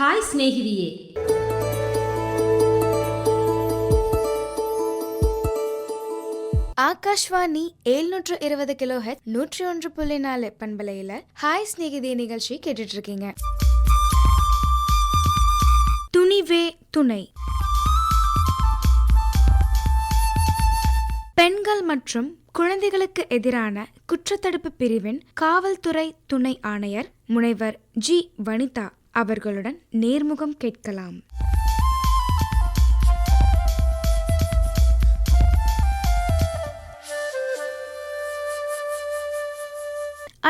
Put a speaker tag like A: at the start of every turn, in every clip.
A: Hi ಸ್ನೇಹಿತೆಯೇ.
B: Akashvani 720 கிலோஹெட் 101.4 பண்பலையில் hi Snehithi நிகழ்ச்சி கேட்டுட்டு இருக்கீங்க. துணிவே துணை. பெண்கள் மற்றும் குழந்தைகளுக்கு எதிரான குற்றத்தடுப்பு பிரிவின் காவல்துறை துணை ஆணையர் முனைவர் ஜி. வனிதா அவர்களுடன் நேர்முகம் கேட்கலாம்.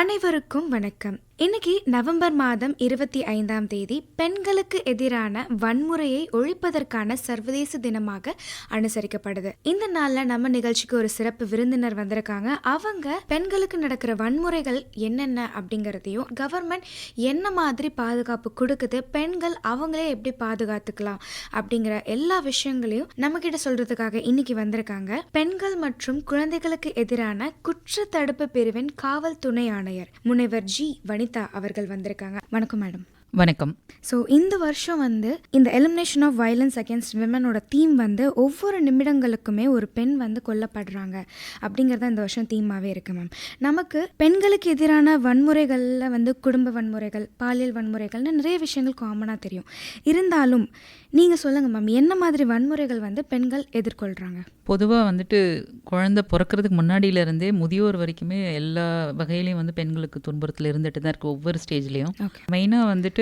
B: அனைவருக்கும் வணக்கம். இன்னைக்கு நவம்பர் மாதம் 25ஆம் தேதி பெண்களுக்கு எதிரான வன்முறையை ஒழிப்பதற்கான சர்வதேச தினமாக அனுசரிக்கப்படுது. இந்த நாள்ல நம்ம நிகழ்ச்சிக்கு ஒரு சிறப்பு விருந்தினர் வந்திருக்காங்க. அவங்க பெண்களுக்கு நடக்கிற வன்முறைகள் என்னென்ன அப்படிங்கிறதையும், கவர்மெண்ட் என்ன மாதிரி பாதுகாப்பு கொடுக்குது, பெண்கள் அவங்களே எப்படி பாதுகாத்துக்கலாம் அப்படிங்கிற எல்லா விஷயங்களையும் நம்ம கிட்ட சொல்றதுக்காக இன்னைக்கு வந்திருக்காங்க. பெண்கள் மற்றும் குழந்தைகளுக்கு எதிரான குற்ற தடுப்பு பிரிவின் காவல் துணை ஆணையர் முனைவர் ஜி. வனிதா அவர்கள் வந்திருக்காங்க. வணக்கம் மேடம்.
C: வணக்கம்.
B: ஸோ இந்த வருஷம் இந்த எலிமினேஷன் ஆஃப் வயலன்ஸ் அகேன்ஸ்ட் விமனோட தீம் ஒவ்வொரு நிமிடங்களுக்குமே ஒரு பெண் கொல்லப்படுறாங்க அப்படிங்கிறது இந்த வருஷம் தீமாவே இருக்கு மேம். நமக்கு பெண்களுக்கு எதிரான வன்முறைகளில் குடும்ப வன்முறைகள், பாலியல் வன்முறைகள்னு நிறைய விஷயங்கள் காமனாக தெரியும். இருந்தாலும் நீங்கள் சொல்லுங்கள் மேம், என்ன மாதிரி வன்முறைகள் பெண்கள் எதிர்கொள்கிறாங்க?
C: பொதுவாக குழந்தை பிறக்கிறதுக்கு முன்னாடியிலேருந்தே முதியோர் வரைக்குமே எல்லா வகையிலையும் பெண்களுக்கு துன்புறுத்தல் இருந்துட்டு தான் இருக்குது, ஒவ்வொரு ஸ்டேஜ்லேயும். மெயினாக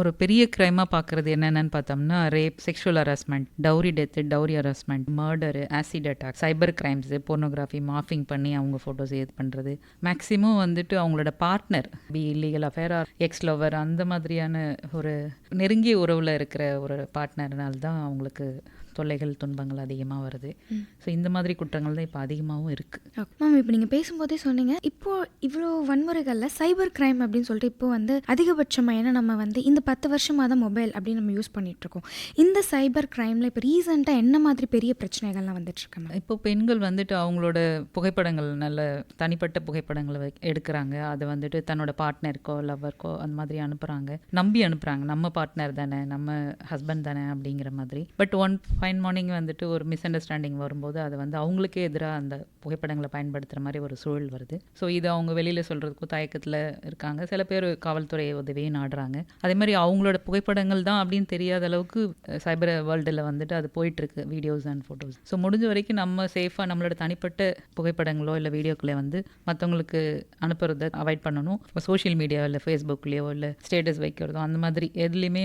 C: ஒரு பெரிய க்ரைமாக பார்க்குறது என்னென்னு பார்த்தோம்னா rape, sexual harassment, dowry death, dowry harassment, murder, acid attack, cyber crimes, pornography, morphing பண்ணி அவங்க ஃபோட்டோஸ் இது பண்ணுறது. மேக்ஸிமம் அவங்களோட partner be illegal affair or ex lover, அந்த மாதிரியான ஒரு நெருங்கிய உறவில் இருக்கிற ஒரு பார்ட்னர்னால தான் அவங்களுக்கு தொல்லைகள், துன்பங்கள் அதிகமாக வருது. ஸோ இந்த மாதிரி குற்றங்கள் தான் இப்போ அதிகமாகவும் இருக்குது.
B: மேம், இப்போ நீங்கள் பேசும்போதே சொன்னீங்க, இப்போது இவ்வளோ வன்முறைகளில் சைபர் கிரைம் அப்படின்னு சொல்லிட்டு இப்போ அதிகபட்சமாக, ஏன்னா நம்ம இந்த 10 வருஷமாக தான் மொபைல் அப்படின்னு நம்ம யூஸ் பண்ணிகிட்ருக்கோம். இந்த சைபர் கிரைமில் இப்போ ரீசெண்டாக என்ன மாதிரி பெரிய பிரச்சனைகள்லாம் வந்துட்டுருக்காங்க?
C: இப்போ பெண்கள் அவங்களோட புகைப்படங்கள், நல்ல தனிப்பட்ட புகைப்படங்களை எடுக்கிறாங்க. அதை தன்னோட பார்ட்னருக்கோ லவ்வருக்கோ அந்த மாதிரி அனுப்புகிறாங்க, நம்பி அனுப்புகிறாங்க, நம்ம பார்ட்னர் தானே, நம்ம ஹஸ்பண்ட் தானே அப்படிங்கிற மாதிரி. பட் ஃபைன் மார்னிங் ஒரு மிஸ் அண்டர்ஸ்டாண்டிங் வரும்போது அதை அவங்களுக்கே எதிராக அந்த புகைப்படங்களை பயன்படுத்துகிற மாதிரி ஒரு சூழல் வருது. ஸோ இதை அவங்க வெளியில் சொல்கிறதுக்கும் தயக்கத்தில் இருக்காங்க. சில பேர் காவல்துறை உதவியை நாடுறாங்க. அதே மாதிரி அவங்களோட புகைப்படங்கள் தான் அப்படின்னு தெரியாத அளவுக்கு சைபர் வேர்ல்டில் அது போயிட்டுருக்கு, வீடியோஸ் அண்ட் ஃபோட்டோஸ். ஸோ முடிஞ்ச வரைக்கும் நம்ம சேஃபாக நம்மளோட தனிப்பட்ட புகைப்படங்களோ இல்லை வீடியோக்களோ மற்றவங்களுக்கு அனுப்புறதை அவாய்ட் பண்ணணும். இப்போ சோஷியல் மீடியா இல்லை ஃபேஸ்புக்லேயோ இல்லை ஸ்டேட்டஸ் வைக்கிறதோ அந்த மாதிரி எதுலேயுமே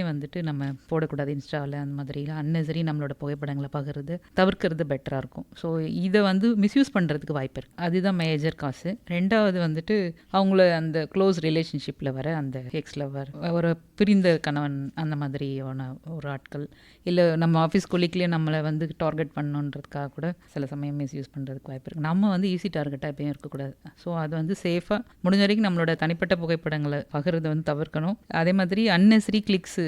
C: நம்ம போடக்கூடாது. இன்ஸ்டாவில் அந்த மாதிரி அன்னெசரி நம்மளோட புகைப்படங்களை பகிர்றது தவிர்க்கிறது பெட்டராக இருக்கும். ஸோ இதை மிஸ்யூஸ் பண்ணுறதுக்கு வாய்ப்பு இருக்குது. அதுதான் மேஜர் காசு. ரெண்டாவது அவங்கள அந்த க்ளோஸ் ரிலேஷன்ஷிப்பில் வர அந்த எக்ஸ் லவர், ஒரு பிரிந்த கணவன், அந்த மாதிரியான ஒரு ஆட்கள், இல்லை நம்ம ஆஃபீஸ் கொலிக்லேயே நம்மளை டார்கெட் பண்ணணுன்றதுக்காக கூட சில சமயம் மிஸ்யூஸ் பண்ணுறதுக்கு வாய்ப்பு இருக்குது. நம்ம ஈஸி டார்கெட்டாக எப்பயும் இருக்கக்கூடாது. ஸோ அது சேஃபாக முடிஞ்ச வரைக்கும் நம்மளோட தனிப்பட்ட புகைப்படங்களை பகிர்றதை தவிர்க்கணும். அதே மாதிரி அன்னெசரி கிளிக்ஸு,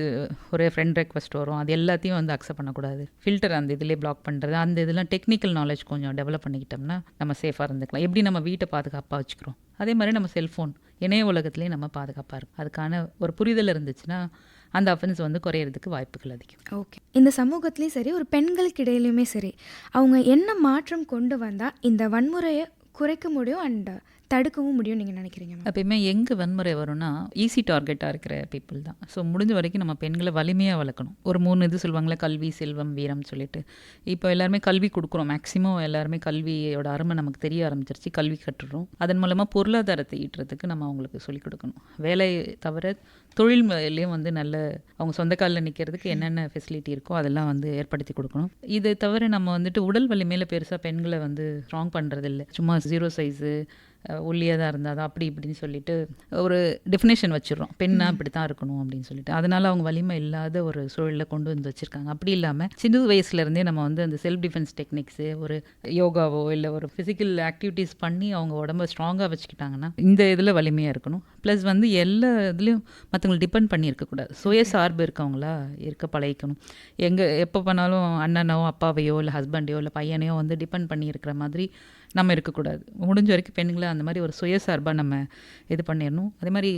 C: ஒரு ஃப்ரெண்ட் ரெக்வஸ்ட் வரும், அது எல்லாத்தையும் அக்செப்ட் பண்ணக்கூடாது. ஃபில்டர் அந்த இதிலே பிளாக் பண்ணுறது, அந்த இதெல்லாம் டெக்னிக்கல் நாலேஜ் கொஞ்சம் டெவலப் பண்ணிக்கிட்டோம்னா நம்ம சேஃபாக இருந்துக்கலாம். எப்படி நம்ம வீட்டை பாதுகாப்பாக வச்சுக்கிறோம், அதே மாதிரி நம்ம செல்ஃபோன் இணைய உலகத்துலேயே நம்ம பாதுகாப்பாக இருக்கும். அதுக்கான ஒரு புரிதல் இருந்துச்சுன்னா அந்த அஃபென்ஸ் குறையிறதுக்கு வாய்ப்புகள் அதிகம்.
B: ஓகே, இந்த சமூகத்துலேயும் சரி, ஒரு பெண்களுக்கு இடையிலுமே சரி, அவங்க என்ன மாற்றம் கொண்டு வந்தால் இந்த வன்முறையை குறைக்க முடியும் அண்ட் தடுக்கவும் முடியும் நீங்கள் நினைக்கிறீங்க?
C: எப்பயுமே எங்கே வன்முறை வரும்னா ஈஸி டார்கெட்டாக இருக்கிற பீப்புள் தான். ஸோ முடிஞ்ச வரைக்கும் நம்ம பெண்களை வலிமையாக வளர்க்கணும். ஒரு 3 இது சொல்லுவாங்களே, கல்வி, செல்வம், வீரம் சொல்லிட்டு. இப்போ எல்லாருமே கல்வி கொடுக்குறோம். மேக்ஸிமம் எல்லாருமே கல்வியோட அருமை நமக்கு தெரிய ஆரம்பிச்சிருச்சு. கல்வி கற்றுறோம். அதன் மூலமாக பொருளாதாரத்தை ஈட்டுறதுக்கு நம்ம அவங்களுக்கு சொல்லிக் கொடுக்கணும். வேலை தவிர தொழில்லையும் நல்ல அவங்க சொந்த காலில் நிற்கிறதுக்கு என்னென்ன ஃபெசிலிட்டி இருக்கோ அதெல்லாம் ஏற்படுத்தி கொடுக்கணும். இதை தவிர நம்ம உடல் வலிமையில் பெருசாக பெண்களை ஸ்ட்ராங் பண்ணுறதில்ல. சும்மா 0 சைஸு, ஒல்லியாக தான் இருந்தால் தான் அப்படி இப்படின்னு சொல்லிட்டு ஒரு டெஃபினேஷன் வச்சிடறோம், பெண்ணா இப்படி தான் இருக்கணும் அப்படின்னு சொல்லிட்டு. அதனால் அவங்க வலிமை இல்லாத ஒரு சூழலில் கொண்டு வச்சுருக்காங்க. அப்படி இல்லாமல் சின்ன வயசுலேருந்தே நம்ம அந்த செல்ஃப் டிஃபென்ஸ் டெக்னிக்ஸு, ஒரு யோகாவோ இல்லை ஒரு ஃபிசிக்கல் ஆக்டிவிட்டீஸ் பண்ணி அவங்க உடம்ப ஸ்ட்ராங்காக வச்சுக்கிட்டாங்கன்னா இந்த இதில் வலிமையாக இருக்கணும். ப்ளஸ் எல்லா இதுலேயும் மற்றவங்களை டிபெண்ட் பண்ணி இருக்கக்கூடாது. சுயசார்பு இருக்கவங்களா இருக்க பழகிக்கணும். எப்போ பண்ணாலும் அண்ணனோ அப்பாவையோ இல்லை ஹஸ்பண்டையோ இல்லை பையனையோ டிபெண்ட் பண்ணி இருக்கிற மாதிரி நம்ம இருக்கக்கூடாது. முடிஞ்ச வரைக்கும் பெண்களை அந்த மாதிரி ஒரு சுயசார்பாக நம்ம இது பண்ணிடணும். அதே மாதிரி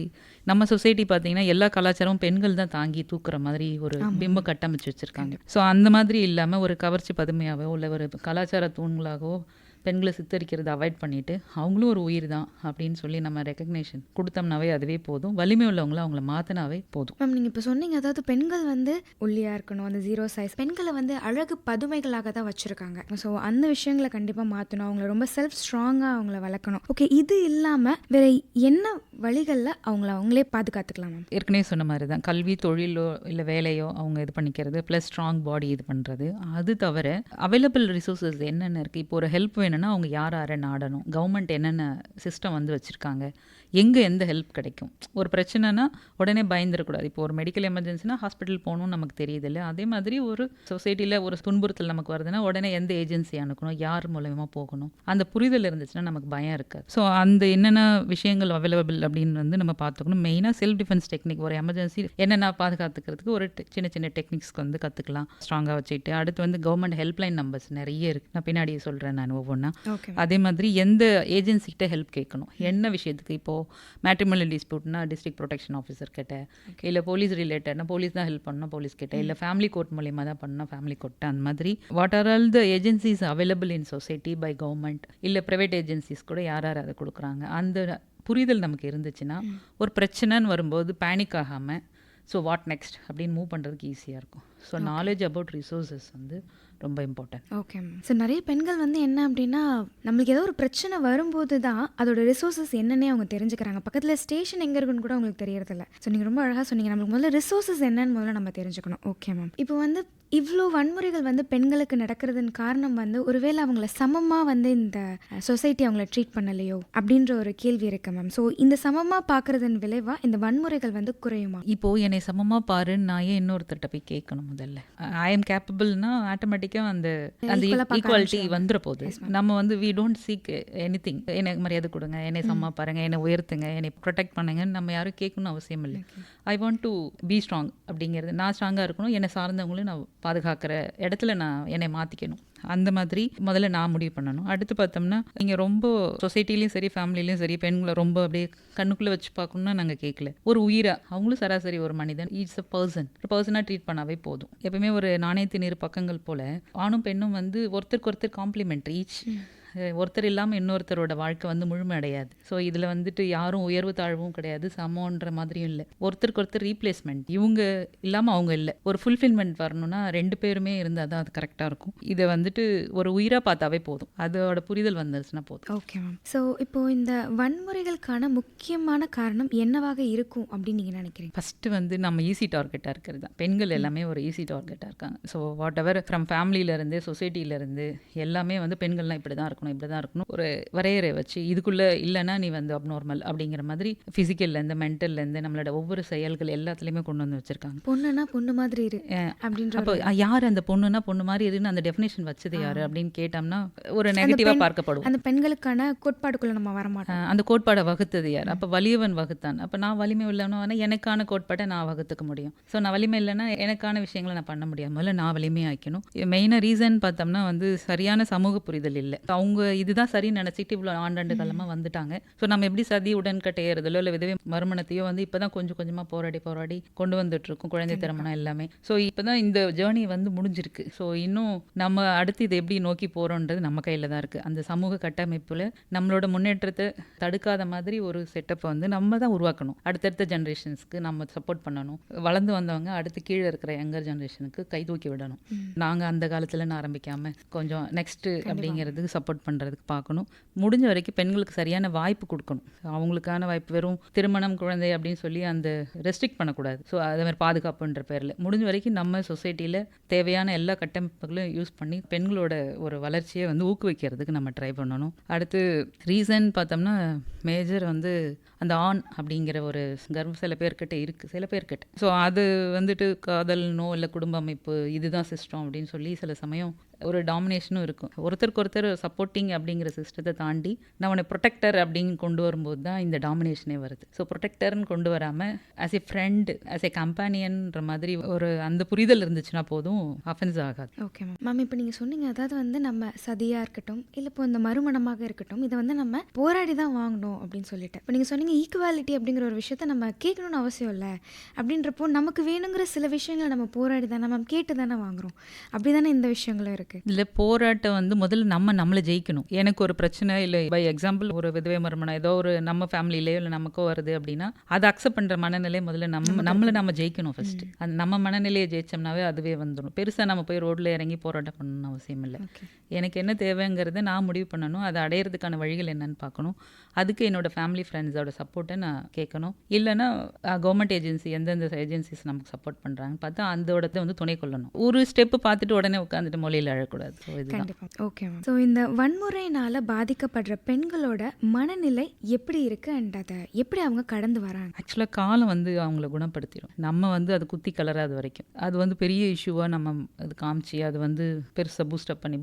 C: நம்ம சொசைட்டி பார்த்தீங்கன்னா எல்லா கலாச்சாரமும் பெண்கள் தான் தாங்கி தூக்குற மாதிரி ஒரு பிம்ப கட்டமைச்சு வச்சுருக்காங்க. ஸோ அந்த மாதிரி இல்லாமல் ஒரு கவர்ச்சி பதுமையாகவோ இல்லை ஒரு கலாச்சார தூண்களாகவோ பெண்களை சித்தரிக்கிறத அவாய்ட் பண்ணிவிட்டு அவங்களும் ஒரு உயிர் தான் அப்படின்னு சொல்லி நம்ம ரெக்கக்னேஷன் கொடுத்தோம்னாவே அதுவே போதும். வலிமை உள்ளவங்கள அவங்கள மாற்றினாவே போதும்.
B: மேம் நீங்கள் இப்போ சொன்னீங்க, அதாவது பெண்கள் வந்து ஒல்லியாக இருக்கணும், அந்த 0 சைஸ், பெண்களை வந்து அழகு பதுமைகளாக தான் வச்சுருக்காங்க. ஸோ அந்த விஷயங்களை கண்டிப்பாக மாற்றணும், அவங்கள ரொம்ப செல்ஃப் ஸ்ட்ராங்காக அவங்கள வளர்க்கணும். ஓகே, இது இல்லாமல் வேறு என்ன வழிகளில் அவங்களே பாதுகாத்துக்கலாம் மேம்?
C: ஏற்கனவே சொன்ன மாதிரி தான் கல்வி, தொழிலோ இல்லை வேலையோ அவங்க இது பண்ணிக்கிறது, ப்ளஸ் ஸ்ட்ராங் பாடி இது பண்ணுறது. அது தவிர அவைலபிள் ரிசோர்ஸஸ் என்னென்ன இருக்குது, இப்போ ஒரு ஹெல்ப் வேணும்னா அவங்க யாரை நாடணும், கவர்மெண்ட் என்னென்ன சிஸ்டம் வந்து வச்சுருக்காங்க, எங்கே எந்த ஹெல்ப் கிடைக்கும். ஒரு பிரச்சனைனா உடனே பயந்துடக்கூடாது. இப்போ ஒரு மெடிக்கல் எமர்ஜென்சினா ஹாஸ்பிட்டல் போகணும்னு நமக்கு தெரியுது இல்லை, அதே மாதிரி ஒரு சொசைட்டியில் ஒரு துன்புறுத்தல் நமக்கு வருதுன்னா உடனே எந்த ஏஜென்சி அனுக்கணும், யார் மூலயமா போகணும், அந்த புரிதல் இருந்துச்சுன்னா நமக்கு பயம் இருக்காது. ஸோ அந்த என்னென்ன விஷயங்கள் அவைலபிள் அப்படின்னு வந்து நம்ம பார்த்துக்கணும். மெயினாக செல்ஃப் டிஃபென்ஸ் டெக்னிக், ஒரு எமர்ஜென்சி என்னென்ன பாதுகாத்துக்கிறதுக்கு ஒரு சின்ன சின்ன டெக்னிக்ஸ்க்கு வந்து கற்றுக்கலாம் ஸ்ட்ராங்காக வச்சுட்டு. அடுத்து வந்து கவர்மெண்ட் ஹெல்ப்லைன் நம்பர்ஸ் நிறைய இருக்குது, நான் பின்னாடி சொல்கிறேன் நான் ஒவ்வொன்றா. அதே மாதிரி எந்த ஏஜென்சிக்கிட்ட ஹெல்ப் கேட்கணும், என்ன விஷயத்துக்கு. இப்போது மேட்ரிமோனியல் டிஸ்பியூட்னா டிஸ்ட்ரிக்ட் ப்ரொடெக்ஷன் ஆஃபீஸர் கிட்ட, இல்லை போலீஸ் ரிலேட்டட்னா போலீஸ் தான் ஹெல்ப் பண்ணணும் போலீஸ் கிட்ட, இல்லை ஃபேமிலி கோர்ட் மூலியமாக தான் பண்ணணும் ஃபேமிலி கோர்ட். அந்த மாதிரி what are all the agencies available in society by government, இல்லை ப்ரைவேட் ஏஜென்சிஸ் கூட யார் யார் அதை கொடுக்குறாங்க, அந்த புரிதல் நமக்கு இருந்துச்சுன்னா ஒரு பிரச்சனைன்னு வரும்போது பேனிக் ஆகாமல் ஸோ வாட் நெக்ஸ்ட் அப்படின்னு மூவ் பண்ணுறதுக்கு ஈஸியாக இருக்கும். ஸோ நாலேஜ் அபவுட் ரிசோர்ஸஸ் வந்து ரொம்ப இம்பார்ட்டன்ட்.
B: Okay ma'am. ஸோ நிறைய பெண்கள் வந்து என்ன அப்படின்னா, நம்மளுக்கு ஏதோ ஒரு பிரச்சனை வரும்போது தான் அதோட ரிசோர்ஸஸ் என்னன்னே அவங்க தெரிஞ்சுக்கிறாங்க. பக்கத்தில் ஸ்டேஷன் எங்கே இருக்குன்னு கூட அவங்களுக்கு தெரியறதில்ல. ஸோ நீங்கள் ரொம்ப அழகாக சொன்னீங்க, நம்மளுக்கு முதல்ல ரிசோர்ஸஸ் என்னன்னு முதல்ல நம்ம தெரிஞ்சுக்கணும். Okay ma'am. இப்போ வந்து இவ்வளோ வன்முறைகள் வந்து பெண்களுக்கு நடக்கிறதுன்னு காரணம் வந்து ஒருவேளை அவங்கள சமமாக வந்து இந்த சொசைட்டி அவங்கள ட்ரீட் பண்ணலையோ அப்படின்ற ஒரு கேள்வி இருக்கு மேம். ஸோ இந்த சமமாக பார்க்குறதன் விளைவாக இந்த வன்முறைகள் வந்து குறையுமா?
C: இப்போது என்னை சமமாக பாருன்னு நான் ஏன் இன்னொருத்தர்கிட்ட போய் கேட்கணும்? முதல்ல ஐ எம் கேப்பபிள்னா ஆட்டோமேட்டிக்காக அந்த ஈக்குவாலிட்டி வந்துட போகுது. நம்ம வந்து we don't seek anything. எனக்கு மரியாதை கொடுங்க, என்னை சமமாக பாருங்கள், என்னை உயர்த்துங்க, என்னை ப்ரொடெக்ட் பண்ணுங்கன்னு நம்ம யாரும் கேட்கணும்னு அவசியம் இல்லை. I want to be strong அப்படிங்கிறது, நான் ஸ்ட்ராங்காக இருக்கணும், என்னை சார்ந்தவங்களும் நான் பாதுகாக்கிற இடத்துல நான் என்னை மாற்றிக்கணும். அந்த மாதிரி முதல்ல நான் முடிவு பண்ணணும். அடுத்து பார்த்தோம்னா நீங்கள் ரொம்ப சொசைட்டிலையும் சரி ஃபேமிலிலையும் சரி பெண்களை ரொம்ப அப்படியே கண்ணுக்குள்ளே வச்சு பார்க்கணுன்னா நாங்கள் கேட்கல. ஒரு உயிராக அவங்களும் சராசரி ஒரு மனிதன், இட்ஸ் அ பர்சனாக ட்ரீட் பண்ணாவே போதும். எப்பவுமே ஒரு நாணயத்தின் இரு பக்கங்கள் போல் ஆணும் பெண்ணும் வந்து ஒருத்தருக்கு ஒருத்தர் காம்ப்ளிமெண்ட்ரி. ஈச் ஒருத்தர் இல்லாமல் இன்னொருத்தரோட வாழ்க்கை வந்து முழுமையடையாது. ஸோ இதில் வந்துட்டு யாரும் உயர்வு தாழ்வும் கிடையாது, சமன்ற மாதிரியும் இல்லை. ஒருத்தருக்கு ஒருத்தர் ரீப்ளேஸ்மெண்ட், இவங்க இல்லாமல் அவங்க இல்லை. ஒரு ஃபுல்ஃபில்மெண்ட் வரணும்னா 2 பேருமே இருந்தால் தான் அது கரெக்டாக இருக்கும். இதை வந்துட்டு ஒரு உயிராக பார்த்தாவே போதும், அதோட புரிதல் வந்துருச்சுன்னா போதும்.
B: Okay ma'am. ஸோ இப்போது இந்த வன்முறைகளுக்கான முக்கியமான காரணம் என்னவாக இருக்கும் அப்படின்னு நீங்கள் நினைக்கிறீங்க?
C: ஃபஸ்ட்டு வந்து நம்ம ஈஸி டார்கெட்டாக இருக்கிறது தான். பெண்கள் எல்லாமே ஒரு ஈஸி டார்கெட்டாக இருக்காங்க. ஸோ வாட் எவர் ஃப்ரம் ஃபேமிலியிலேருந்து சொசைட்டியிலேருந்து எல்லாமே வந்து பெண்கள்லாம் இப்படி தான் இருக்கணும், இப்படி தான் இருக்கணும், ஒரு வரையறை வச்சு இதுக்குள்ளே இல்லைன்னா நீ வந்து அப்நார்மல் அப்படிங்கிற மாதிரி ஃபிசிக்கல்லேருந்து மென்டல்லேருந்து நம்மளோட ஒவ்வொரு செயல்கள் எல்லாத்துலேயுமே கொண்டு வந்து வச்சுருக்காங்க.
B: பொண்ணுன்னா பொண்ணு மாதிரி இரு அப்படின்ற.
C: அப்போ யார் அந்த பொண்ணுன்னா பொண்ணு மாதிரி இருக்குன்னு அந்த டெஃபினேஷன் வச்சது யார் அப்படின்னு கேட்டோம்னா ஒரு நெகட்டிவாக பார்க்கப்படும்.
B: அந்த பெண்களுக்கான கோட்பாடுக்குள்ளே நம்ம வரமாட்டோம்.
C: அந்த கோட்பாடை வகுத்தது யார்? அப்போ வலியவன் வகுத்தான். அப்போ நான் வலிமை இல்லைன்னா எனக்கான கோட்பாட்டை நான் வகுத்துக்க முடியும். ஸோ நான் வலிமை இல்லைன்னா எனக்கான விஷயங்களை நான் பண்ண முடியாது. முதல்ல நான் வலிமையாக ஆக்கணும். மெயினாக ரீசன் பார்த்தோம்னா வந்து சரியான சமூக புரிதல் இல்லை. அவங்க இதுதான் சரின்னு நினச்சிட்டு இவ்வளோ ஆண்டாண்டு காலமாக வந்துட்டாங்க. ஸோ நம்ம எப்படி சதி உடன்கட்டை ஏறுதலோ இல்லை விதவை மறுமணத்தையோ வந்து இப்போ தான் கொஞ்சம் கொஞ்சமாக போராடி கொண்டு வந்துட்டு இருக்கோம், குழந்தை திருமணம் எல்லாமே. ஸோ இப்போ தான் இந்த ஜேர்னி வந்து முடிஞ்சிருக்கு. ஸோ இன்னும் நம்ம அடுத்து இதை எப்படி நோக்கி போகிறோன்றது நம்ம கையில் தான் இருக்குது. அந்த சமூக கட்டமைப்பில் நம்மளோட முன்னேற்றத்தை தடுக்காத மாதிரி ஒரு செட்டப்பை வந்து நம்ம தான் உருவாக்கணும். அடுத்தடுத்த ஜென்ரேஷன்ஸ்க்கு நம்ம சப்போர்ட் பண்ணணும். வளர்ந்து வந்தவங்க அடுத்து கீழே இருக்கிற யங்கர் ஜென்ரேஷனுக்கு கை தூக்கி விடணும். நாங்கள் அந்த காலத்தில் ஆரம்பிக்காமல் கொஞ்சம் நெக்ஸ்ட்டு அப்படிங்கிறதுக்கு சப்போர்ட் பண்ணுறதுக்கு பார்க்கணும். முடிஞ்ச வரைக்கும் பெண்களுக்கு சரியான வாய்ப்பு கொடுக்கணும். அவங்களுக்கான வாய்ப்பு வெறும் திருமணம், குழந்தை அப்படின்னு சொல்லி அந்த ரெஸ்ட்ரிக்ட் பண்ணக்கூடாது. ஸோ அதே மாதிரி பாதுகாப்புன்ற பேரில் முடிஞ்ச வரைக்கும் நம்ம சொசைட்டியில் தேவையான எல்லா கட்டமைப்புகளும் யூஸ் பண்ணி பெண்களோட ஒரு வளர்ச்சியை வந்து ஊக்குவிக்கிறதுக்கு நம்ம ட்ரை பண்ணணும். அடுத்து ரீசன் பார்த்தோம்னா மேஜர் வந்து அந்த ஆண் அப்படிங்கிற ஒரு கர்வம் சில பேர்கிட்ட இருக்குது, சில பேர்கிட்ட. ஸோ அது வந்துட்டு காதல் நோ இல்லை குடும்ப அமைப்பு இதுதான் சிஸ்டம் அப்படின்னு சொல்லி சில சமயம் ஒரு டாமினேஷனும் இருக்கும். ஒருத்தருக்கு ஒருத்தர் சப்போர்ட்டிங் அப்படிங்கிற சிஸ்டத்தை தாண்டி நான் உன்னை ப்ரொடெக்டர் அப்படின்னு கொண்டு வரும்போது தான் இந்த டாமினேஷனே வருது. ஸோ ப்ரொடெக்டர்னு கொண்டு வராமல் as a friend, as a கம்பேனியன்ற மாதிரி ஒரு அந்த புரிதல் இருந்துச்சுன்னா போதும், அஃபென்ஸ் ஆகாது.
B: Okay ma'am. இப்போ நீங்கள் சொன்னீங்க, அதாவது வந்து நம்ம சதியாக இருக்கட்டும், இல்லை இப்போ இந்த மறுமணமாக இருக்கட்டும், இதை வந்து நம்ம போராடி தான் வாங்கணும் அப்படின்னு சொல்லிட்டு. இப்போ நீங்கள் சொன்னீங்க ஈக்குவாலிட்டி அப்படிங்கிற ஒரு விஷயத்த நம்ம கேட்கணும்னு அவசியம் இல்லை அப்படின்றப்போ, நமக்கு வேணுங்கிற சில விஷயங்களை நம்ம போராடி தானே மேம், கேட்டு தானே வாங்குறோம். அப்படி தானே இந்த விஷயங்களும் இருக்குது.
C: இல்லை, போராட்டம் வந்து முதல்ல நம்மளை ஜெயிக்கணும். எனக்கு ஒரு பிரச்சனை இல்லை, பை எக்ஸாம்பிள் ஒரு விதவை மறுமணம் ஏதோ ஒரு நம்ம ஃபேமிலியிலேயோ இல்லை நமக்கோ வருது அப்படின்னா அதை அக்செப்ட் பண்ணுற மனநிலை முதல்ல நம்ம ஜெயிக்கணும் ஃபர்ஸ்ட். அந்த நம்ம மனநிலையை ஜெயிச்சோம்னாவே அதுவே வந்துடும். பெருசாக நம்ம போய் ரோட்டில் இறங்கி போராட்டம் பண்ணணும்னு அவசியம் இல்லை. எனக்கு என்ன தேவைங்கிறத நான் முடிவு பண்ணணும். அதை அடையிறதுக்கான வழிகள் என்னன்னு பார்க்கணும். அதுக்கு என்னோட ஃபேமிலி ஃப்ரெண்ட்ஸோட சப்போர்ட்டை நான் கேட்கணும். இல்லைன்னா கவர்மெண்ட் ஏஜென்சி எந்தெந்த ஏஜென்சிஸ் நமக்கு சப்போர்ட் பண்ணுறாங்கன்னு பார்த்தா அதோட வந்து துணை கொள்ளணும். ஒரு ஸ்டெப்பு பார்த்துட்டு உடனே உட்காந்துட்டு மொழியில் அழக்கூடாது. ஸோ இதுதான்.
B: Okay ma'am. ஸோ இந்த வன்முறையினால் பாதிக்கப்படுற பெண்களோட மனநிலை எப்படி இருக்குது அண்ட் அதை எப்படி அவங்க கடந்து வராங்க?
C: ஆக்சுவலாக காலம் வந்து அவங்கள குணப்படுத்திடும். நம்ம வந்து அது குத்தி கலராது வரைக்கும் அது வந்து பெரிய இஷ்யூவாக நம்ம அது காமிச்சு அது வந்து பெருசாக பூஸ்டப் பண்ணி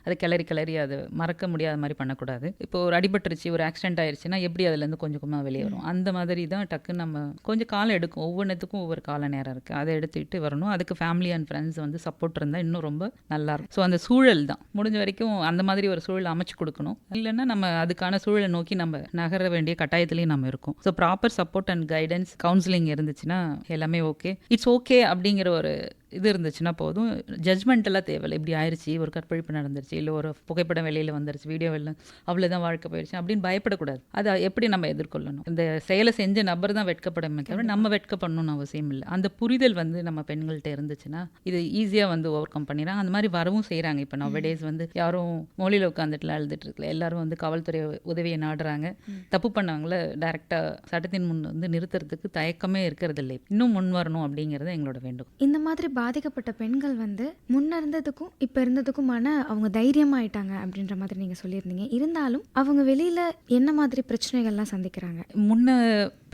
C: அதை கிளறி அதை மறக்க முடியாத மாதிரி பண்ணக்கூடாது. இப்போ ஒரு அடிபட்டுருச்சு, ஒரு ஆக்சிடென்ட் ஆயிடுச்சுன்னா எப்படி அதுலேருந்து கொஞ்சம் கொஞ்சமாக வெளியே வரும், அந்த மாதிரி தான் டக்குன்னு நம்ம கொஞ்சம் காலம் எடுக்கும். ஒவ்வொன்றுத்துக்கும் ஒவ்வொரு கால நேரம் இருக்குது. அதை எடுத்துக்கிட்டு வரணும். அதுக்கு ஃபேமிலி அண்ட் ஃப்ரெண்ட்ஸ் வந்து சப்போர்ட் இருந்தால் இன்னும் ரொம்ப நல்லாயிருக்கும். ஸோ அந்த சூழல் தான் முடிஞ்ச வரைக்கும் அந்த மாதிரி ஒரு சூழல் அமைச்சு கொடுக்கணும். இல்லைன்னா நம்ம அதுக்கான சூழலை நோக்கி நம்ம நகர வேண்டிய கட்டாயத்துலேயும் நம்ம இருக்கும். So proper support and guidance, counselling இருந்துச்சுன்னா எல்லாமே ஓகே. இட்ஸ் ஓகே அப்படிங்கிற ஒரு இது இருந்துச்சுன்னா போதும். ஜட்ஜ்மெண்ட்டெல்லாம் தேவையில்லை. இப்படி ஆயிடுச்சு, ஒரு கற்பழிப்பு நடந்துருச்சு, இல்லை ஒரு புகைப்படம் வெளியில் வந்துருச்சு, வீடியோ வெளில, அவ்வளோதான் வாழ்க்கை போயிடுச்சு அப்படின்னு பயப்படக்கூடாது. அதை எப்படி நம்ம எதிர்கொள்ளணும், இந்த செயலை செஞ்ச நபர் தான் வெட்கப்படமே தவிர நம்ம வெட்கப்படணும்னு அவசியம் இல்லை. அந்த புரிதல் வந்து நம்ம பெண்கள்கிட்ட இருந்துச்சுன்னா இது ஈஸியாக வந்து ஓவர் கம் பண்ணிடுறாங்க. அந்த மாதிரி வரவும் செய்கிறாங்க. இப்போ நவடேஸ் வந்து யாரும் மொழியில் உட்காந்துட்டுலாம் எழுதிட்டு இருக்கல, எல்லாரும் வந்து காவல்துறை உதவியை நாடுறாங்க. தப்பு பண்ணவங்கள டைரெக்டாக சட்டத்தின் முன் வந்து நிறுத்துறதுக்கு தயக்கமே இருக்கிறது இல்லை. இன்னும் முன் வரணும் அப்படிங்கிறது எங்களோட வேண்டும்.
B: இந்த மாதிரி பாதிக்கப்பட்ட பெண்கள் வந்து முன்ன இருந்ததுக்கும் இப்போ இருந்ததுக்குமான அவங்க தைரியமாயிட்டாங்க அப்படின்ற மாதிரி நீங்கள் சொல்லியிருந்தீங்க. இருந்தாலும் அவங்க வெளியில் என்ன மாதிரி பிரச்சனைகள்லாம் சந்திக்கிறாங்க?
C: முன்ன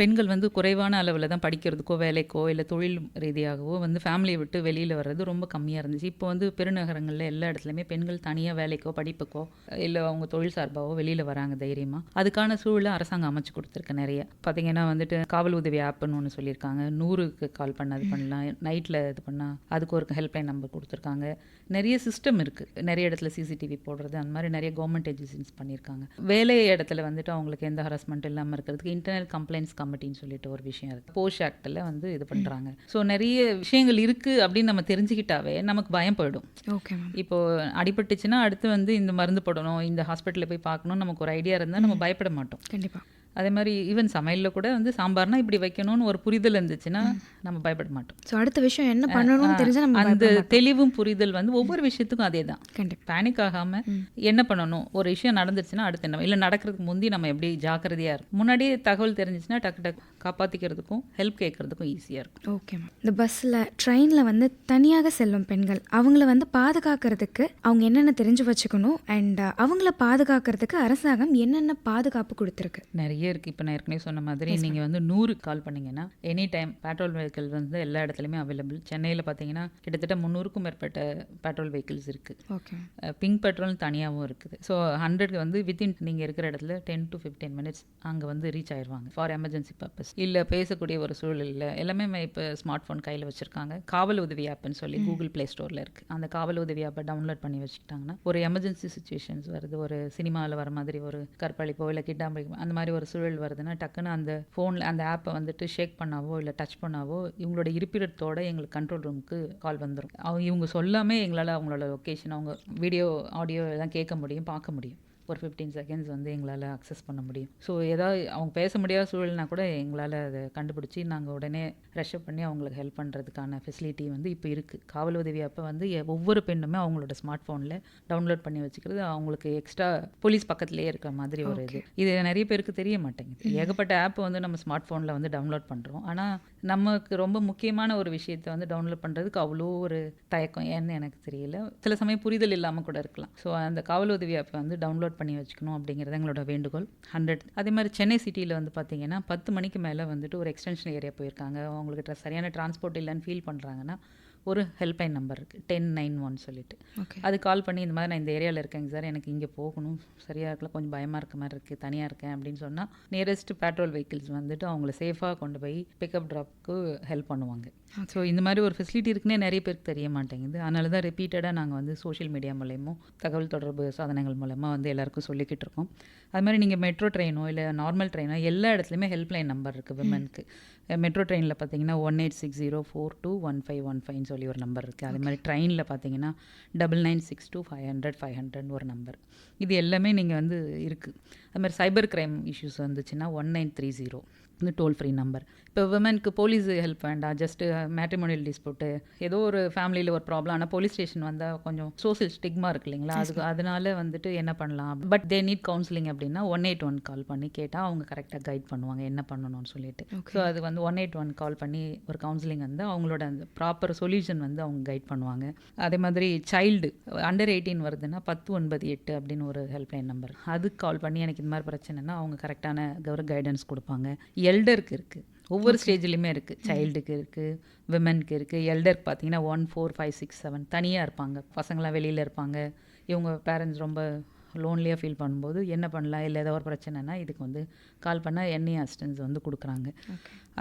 C: பெண்கள் வந்து குறைவான அளவில் தான் படிக்கிறதுக்கோ வேலைக்கோ இல்லை தொழில் ரீதியாகவோ வந்து ஃபேமிலியை விட்டு வெளியில் வர்றது ரொம்ப கம்மியாக இருந்துச்சு. இப்போ வந்து பெருநகரங்களில் எல்லா இடத்துலையுமே பெண்கள் தனியாக வேலைக்கோ படிப்புக்கோ இல்லை அவங்க தொழில் சார்பாகவோ வெளியில் வராங்க தைரியமாக. அதுக்கான சூழலை அரசாங்கம் அமைச்சு கொடுத்துருக்கு. நிறைய பார்த்தீங்கன்னா வந்துட்டு காவல் உதவி ஆப்னு ஒன்று சொல்லியிருக்காங்க. 100க்கு கால் பண்ண அது பண்ணலாம், நைட்டில் இது பண்ணால் அதுக்கு ஒரு ஹெல்ப்லைன் நம்பர் கொடுத்துருக்காங்க. நிறைய சிஸ்டம் இருக்குது. நிறைய இடத்துல சிசிடிவி போடுறது, அந்த மாதிரி நிறைய கவர்மெண்ட் ஏஜென்சிஸ் பண்ணியிருக்காங்க. வேலை இடத்துல வந்துட்டு அவங்களுக்கு எந்த ஹராஸ்மெண்ட் இல்லாமல் இருக்கிறதுக்கு இன்டர்னல் கம்ப்ளைண்ட்ஸ் கமிட்டின்னு சொல்லிட்டு ஒரு விஷயம் இருக்குது. போஷ் ஆக்டில் வந்து இது பண்ணுறாங்க. ஸோ நிறைய விஷயங்கள் இருக்குது அப்படின்னு நம்ம தெரிஞ்சுக்கிட்டாவே நமக்கு பயம் போயிடும்.
B: ஓகே.
C: இப்போ அடிபட்டுச்சுன்னா அடுத்து வந்து இந்த மருந்து போடணும், இந்த ஹாஸ்பிட்டலில் போய் பார்க்கணும், நமக்கு ஒரு ஐடியா இருந்தால் நம்ம பயப்பட மாட்டோம்.
B: கண்டிப்பாக.
C: அதே மாதிரி ஈவன் சமையலில் கூட வந்து சாம்பார்னா இப்படி வைக்கணும்னு ஒரு புரிதல் இருந்துச்சுன்னா நம்ம பயப்பட மாட்டோம்.
B: ஸோ அடுத்த விஷயம் என்ன பண்ணணும்னு தெரிஞ்சால் நம்ம
C: அந்த தெளிவும் புரிதல் வந்து ஒவ்வொரு விஷயத்துக்கும் அதே தான்.
B: கண்டிப்பாக.
C: பேனிக் ஆகாமல் என்ன பண்ணணும், ஒரு விஷயம் நடந்துருச்சுன்னா அடுத்து என்ன, இல்லை நடக்கிறதுக்கு முந்தி நம்ம எப்படி ஜாக்கிரதையாக இருக்கும். முன்னாடியே தகவல் தெரிஞ்சிச்சுன்னா டக்கு காப்பாற்றிக்கிறதுக்கும் ஹெல்ப் கேட்கறதுக்கும் ஈஸியாக இருக்கும்.
B: Okay ma'am. இந்த பஸ்ஸில் ட்ரெயினில் வந்து தனியாக செல்லும் பெண்கள் அவங்கள வந்து பாதுகாக்கிறதுக்கு அவங்க என்னென்ன தெரிஞ்சு வச்சுக்கணும் அண்ட் அவங்கள பாதுகாக்கிறதுக்கு அரசாங்கம் என்னென்ன பாதுகாப்பு கொடுத்துருக்கு?
C: நிறைய இருக்குது. இப்போ நான் ஏற்கனவே சொன்ன மாதிரி நீங்கள் வந்து 100 கால் பண்ணிங்கன்னா எனி டைம் பெட்ரோல் வெஹிக்கிள் வந்து எல்லா இடத்துலையுமே அவைலபிள். சென்னையில் பார்த்தீங்கன்னா கிட்டத்தட்ட 300க்கும் மேற்பட்ட பெட்ரோல் வெஹிக்கிள்ஸ் இருக்குது.
B: ஓகே.
C: பிங்க் பெட்ரோல் தனியாகவும் இருக்குது. ஸோ 100 வந்து வித்தின் நீங்கள் இருக்கிற இடத்துல 10 to 15 minutes அங்கே வந்து ரீச் ஆயிடுவாங்க ஃபார் எமர்ஜென்சி பர்பஸ். இல்லை பேசக்கூடிய ஒரு சூழலில் எல்லாமே இப்போ ஸ்மார்ட் ஃபோன் கையில் வச்சுருக்காங்க. காவல் உதவி ஆப்னு சொல்லி கூகுள் ப்ளே ஸ்டோரில் இருக்குது. அந்த காவல் உதவி ஆப்பை டவுன்லோட் பண்ணி வச்சுக்கிட்டாங்கன்னா ஒரு எமர்ஜென்சி சுச்சுவேஷன்ஸ் வருது, ஒரு சினிமாவில் வர மாதிரி ஒரு கற்பழிப்போ இல்லை கிட்டாம்பழிப்போ அந்த மாதிரி ஒரு சூழல் வருதுன்னா டக்குன்னு அந்த ஃபோனில் அந்த ஆப்பை வந்துட்டு ஷேக் பண்ணாவோ இல்லை டச் பண்ணாவோ இவங்களோட இருப்பிடத்தோட எங்களுக்கு கண்ட்ரோல் ரூமுக்கு கால் வந்துடும். இவங்க சொல்லாமே எங்களால் அவங்களோட லொக்கேஷன், அவங்க வீடியோ ஆடியோ எல்லாம் கேட்க முடியும், பார்க்க முடியும். ஒரு 15 seconds வந்து எங்களால் அக்சஸ் பண்ண முடியும். ஸோ ஏதாவது அவங்க பேச முடியாத சூழல்னா கூட எங்களால் அதை கண்டுபிடிச்சி நாங்கள் உடனே ரெஷப் பண்ணி அவங்களுக்கு ஹெல்ப் பண்ணுறதுக்கான ஃபெசிலிட்டி வந்து இப்போ இருக்குது. காவல் உதவி அப்போ வந்து ஒவ்வொரு பெண்ணுமே அவங்களோட ஸ்மார்ட் ஃபோனில் டவுன்லோட் பண்ணி வச்சுக்கிறது அவங்களுக்கு எக்ஸ்ட்ரா போலீஸ் பக்கத்துலேயே இருக்கிற மாதிரி ஒரு இது நிறைய பேருக்கு தெரிய மாட்டேங்குது. ஏகப்பட்ட ஆப் வந்து நம்ம ஸ்மார்ட் ஃபோனில் வந்து டவுன்லோட் பண்ணுறோம். ஆனால் நமக்கு ரொம்ப முக்கியமான ஒரு விஷயத்தை வந்து டவுன்லோட் பண்ணுறதுக்கு அவ்வளோ ஒரு தயக்கம் ஏன்னு எனக்கு தெரியல. சில சமயம் புரிதல் இல்லாமல் கூட இருக்கலாம். ஸோ அந்த காவல் உதவி ஆப்பை வந்து டவுன்லோட் பண்ணி வச்சுக்கணும் அப்படிங்கிறது எங்களோட வேண்டுகோள். 100. அதே மாதிரி சென்னை சிட்டியில் வந்து பார்த்தீங்கன்னா 10 மணிக்கு மேலே வந்துட்டு ஒரு எக்ஸ்டென்ஷன் ஏரியா போயிருக்காங்க, அவங்களுக்கு சரியான டிரான்ஸ்போர்ட் இல்லைன்னு ஃபீல் பண்ணுறாங்கன்னா ஒரு ஹெல்ப்லைன் நம்பர் இருக்குது 1091 சொல்லிட்டு.
B: ஓகே.
C: அது கால் பண்ணி இந்த மாதிரி நான் இந்த ஏரியாவில் இருக்கேங்க சார், எனக்கு இங்கே போகணும், சரியாக இருக்கல, கொஞ்சம் பயமாக இருக்க மாதிரி இருக்குது, தனியாக இருக்கேன் அப்படின்னு சொன்னால் நியரஸ்ட் பேட்ரோல் வெஹிக்கிள்ஸ் வந்துட்டு அவங்கள சேஃபாக கொண்டு போய் பிக்கப் ட்ராப்க்கு ஹெல்ப் பண்ணுவாங்க. ஸோ இந்த மாதிரி ஒரு ஃபெசிலிட்டி இருக்குன்னே நிறைய பேருக்கு தெரிய மாட்டேங்குது. அதனால தான் ரிப்பீட்டடாக நாங்கள் வந்து சோஷியல் மீடியா மூலயமோ தகவல் தொடர்பு சாதனங்கள் மூலமாக வந்து எல்லாருக்கும் சொல்லிக்கிட்டு இருக்கோம். அது மாதிரி நீங்கள் மெட்ரோ ட்ரெயினோ இல்லை நார்மல் ட்ரெயினோ எல்லா இடத்துலையுமே ஹெல்ப்லைன் நம்பர் இருக்குது விமனுக்கு. மெட்ரோ ட்ரெயினில் பார்த்தீங்கன்னா 1860421515 சொல்லி ஒரு நம்பர் இருக்குது. அதே மாதிரி ட்ரெயினில் பார்த்தீங்கன்னா 9962500500 ஒரு நம்பர். இது எல்லாமே நீங்கள் வந்து இருக்குது. அது மாதிரி சைபர் கிரைம் இஷ்யூஸ் வந்துச்சுன்னா 1930 வந்து டோல் ஃப்ரீ நம்பர். இப்போ விமனுக்கு போலீஸ் ஹெல்ப் வேண்டாம், ஜஸ்ட்டு மேட்ரிமோனியல் டிஸ்பியூட்டு, ஏதோ ஒரு ஃபேமிலியில் ஒரு ப்ராப்ளம், ஆனால் போலீஸ் ஸ்டேஷன் வந்தால் கொஞ்சம் சோஷியல் ஸ்டிக்மா இருக்கு இல்லைங்களா, அதனால வந்துட்டு என்ன பண்ணலாம், பட் தே நீட் கவுன்சிலிங் அப்படின்னா 181 கால் பண்ணி கேட்டால் அவங்க கரெக்டாக கைட் பண்ணுவாங்க என்ன பண்ணணும்னு சொல்லிட்டு. ஸோ அது வந்து 181 கால் பண்ணி ஒரு கவுன்சிலிங் வந்து அவங்களோட அந்த ப்ராப்பர் சொல்யூஷன் வந்து அவங்க கைட் பண்ணுவாங்க. அதே மாதிரி சைல்டு அண்டர் 18 வருதுன்னா 1098 அப்படின்னு ஒரு ஹெல்ப்லைன் நம்பர், அதுக்கு கால் பண்ணி எனக்கு இந்த மாதிரி பிரச்சனைனா அவங்க கரெக்டான கைடன்ஸ் கொடுப்பாங்க. எல்டருக்கு இருக்குது, ஒவ்வொரு ஸ்டேஜ்லையுமே இருக்குது. சைல்டுக்கு இருக்குது, விமனுக்கு இருக்குது. எல்டருக்கு பார்த்தீங்கன்னா 1 4 5 6 7 தனியாக இருப்பாங்க, பசங்களாம் வெளியில் இருப்பாங்க. இவங்க பேரண்ட்ஸ் ரொம்ப லோன்லியாக ஃபீல் பண்ணும்போது என்ன பண்ணலாம், இல்லை ஏதோ ஒரு பிரச்சனைனா இதுக்கு வந்து கால் பண்ணால் என்ஏ அசிஸ்டன்ஸ் வந்து கொடுக்குறாங்க.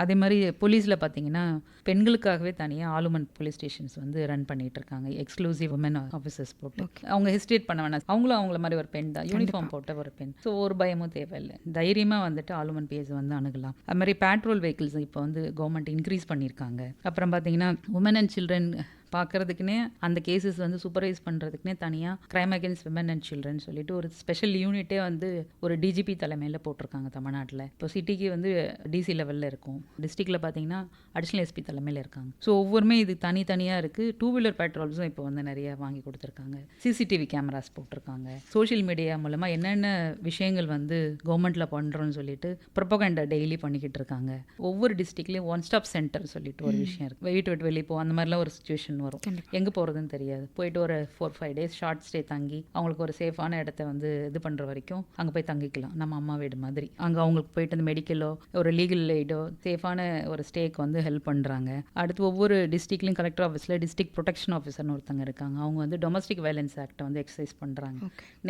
C: அதே மாதிரி போலீஸில் பார்த்தீங்கன்னா பெண்களுக்காகவே தனியாக ஆலுமன் போலீஸ் ஸ்டேஷன்ஸ் வந்து ரன் பண்ணிகிட்டு இருக்காங்க, எக்ஸ்க்ளூசிவ் உமன் ஆஃபீஸர்ஸ் போட்டு. அவங்க ஹெசிடேட் பண்ண வேணாம், அவங்களும் அவங்கள மாதிரி ஒரு பெண் தான், யூனிஃபார்ம் போட்ட ஒரு பெண். ஸோ ஒரு பயமும் தேவையில்லை, தைரியமாக வந்துட்டு ஆலுமன் பிஎஸ் வந்து அணுகலாம். அது மாதிரி பேட்ரோல் வெஹிக்கிள்ஸ் இப்போ வந்து கவர்மெண்ட் இன்க்ரீஸ் பண்ணியிருக்காங்க. அப்புறம் பார்த்தீங்கன்னா உமன் அண்ட் சில்ட்ரன் பார்க்குறதுக்குனே அந்த கேசஸ் வந்து சூப்பர்வைஸ் பண்ணுறதுக்குனே தனியாக crime against women and children சொல்லிட்டு ஒரு ஸ்பெஷல் யூனிட்டே வந்து ஒரு டிஜிபி தலைமையில் போட்டிருக்காங்க தமிழ்நாட்டில். இப்போ சிட்டிக்கு வந்து டிசி லெவலில் இருக்கும், டிஸ்ட்ரிக்டில் பார்த்தீங்கன்னா அடிஷ்னல் எஸ்பி தலைமையில் இருக்காங்க. ஸோ ஒவ்வொருமே இது தனித்தனியாக இருக்குது. 2 வீலர் பெட்ரோல்ஸும் இப்போ வந்து நிறைய வாங்கி கொடுத்துருக்காங்க, சிசிடிவி கேமராஸ் போட்டிருக்காங்க. சோஷியல் மீடியா மூலமாக என்னென்ன விஷயங்கள் வந்து கவர்மெண்ட்டில் பண்ணுறோன்னு சொல்லிட்டு ப்ரொபகண்டா டெய்லி பண்ணிக்கிட்டு இருக்காங்க. ஒவ்வொரு டிஸ்ட்ரிக்ட்லேயும் 1 ஸ்டாப் சென்டர் சொல்லிட்டு ஒரு விஷயம் இருக்குது. வீட்டு விட்டு வெளியே போ அந்த மாதிரிலாம் ஒரு சுச்சுவேஷன் வரும், எங்கே போகிறதுன்னு தெரியாது, போயிட்டு ஒரு 4-5 days ஷார்ட் ஸ்டே தங்கி அவங்களுக்கு ஒரு சேஃபான இடத்த வந்து இது பண்ணுற வரைக்கும் அங்கே போய் தங்கிக்கலாம், நம்ம அம்மா வீடு மாதிரி. அங்கே அவங்களுக்கு போயிட்டு அந்த மெடிக்கலோ ஒரு லீகல் எய்டோ சேஃபான ஒரு ஸ்டேக்கு வந்து ஹெல்ப் பண்ணுறாங்க. அடுத்து ஒவ்வொரு டிஸ்ட்ரிக்ட்லையும் கலெக்டர் ஆஃபீஸில் டிஸ்ட்ரிக்ட் ப்ரொடெக்ஷன் ஆஃபீஸர்னு ஒருத்தங்க இருக்காங்க, அவங்க வந்து டொமஸ்டிக் வயலன்ஸ் ஆக்டை வந்து எக்ஸசைஸ் பண்ணுறாங்க.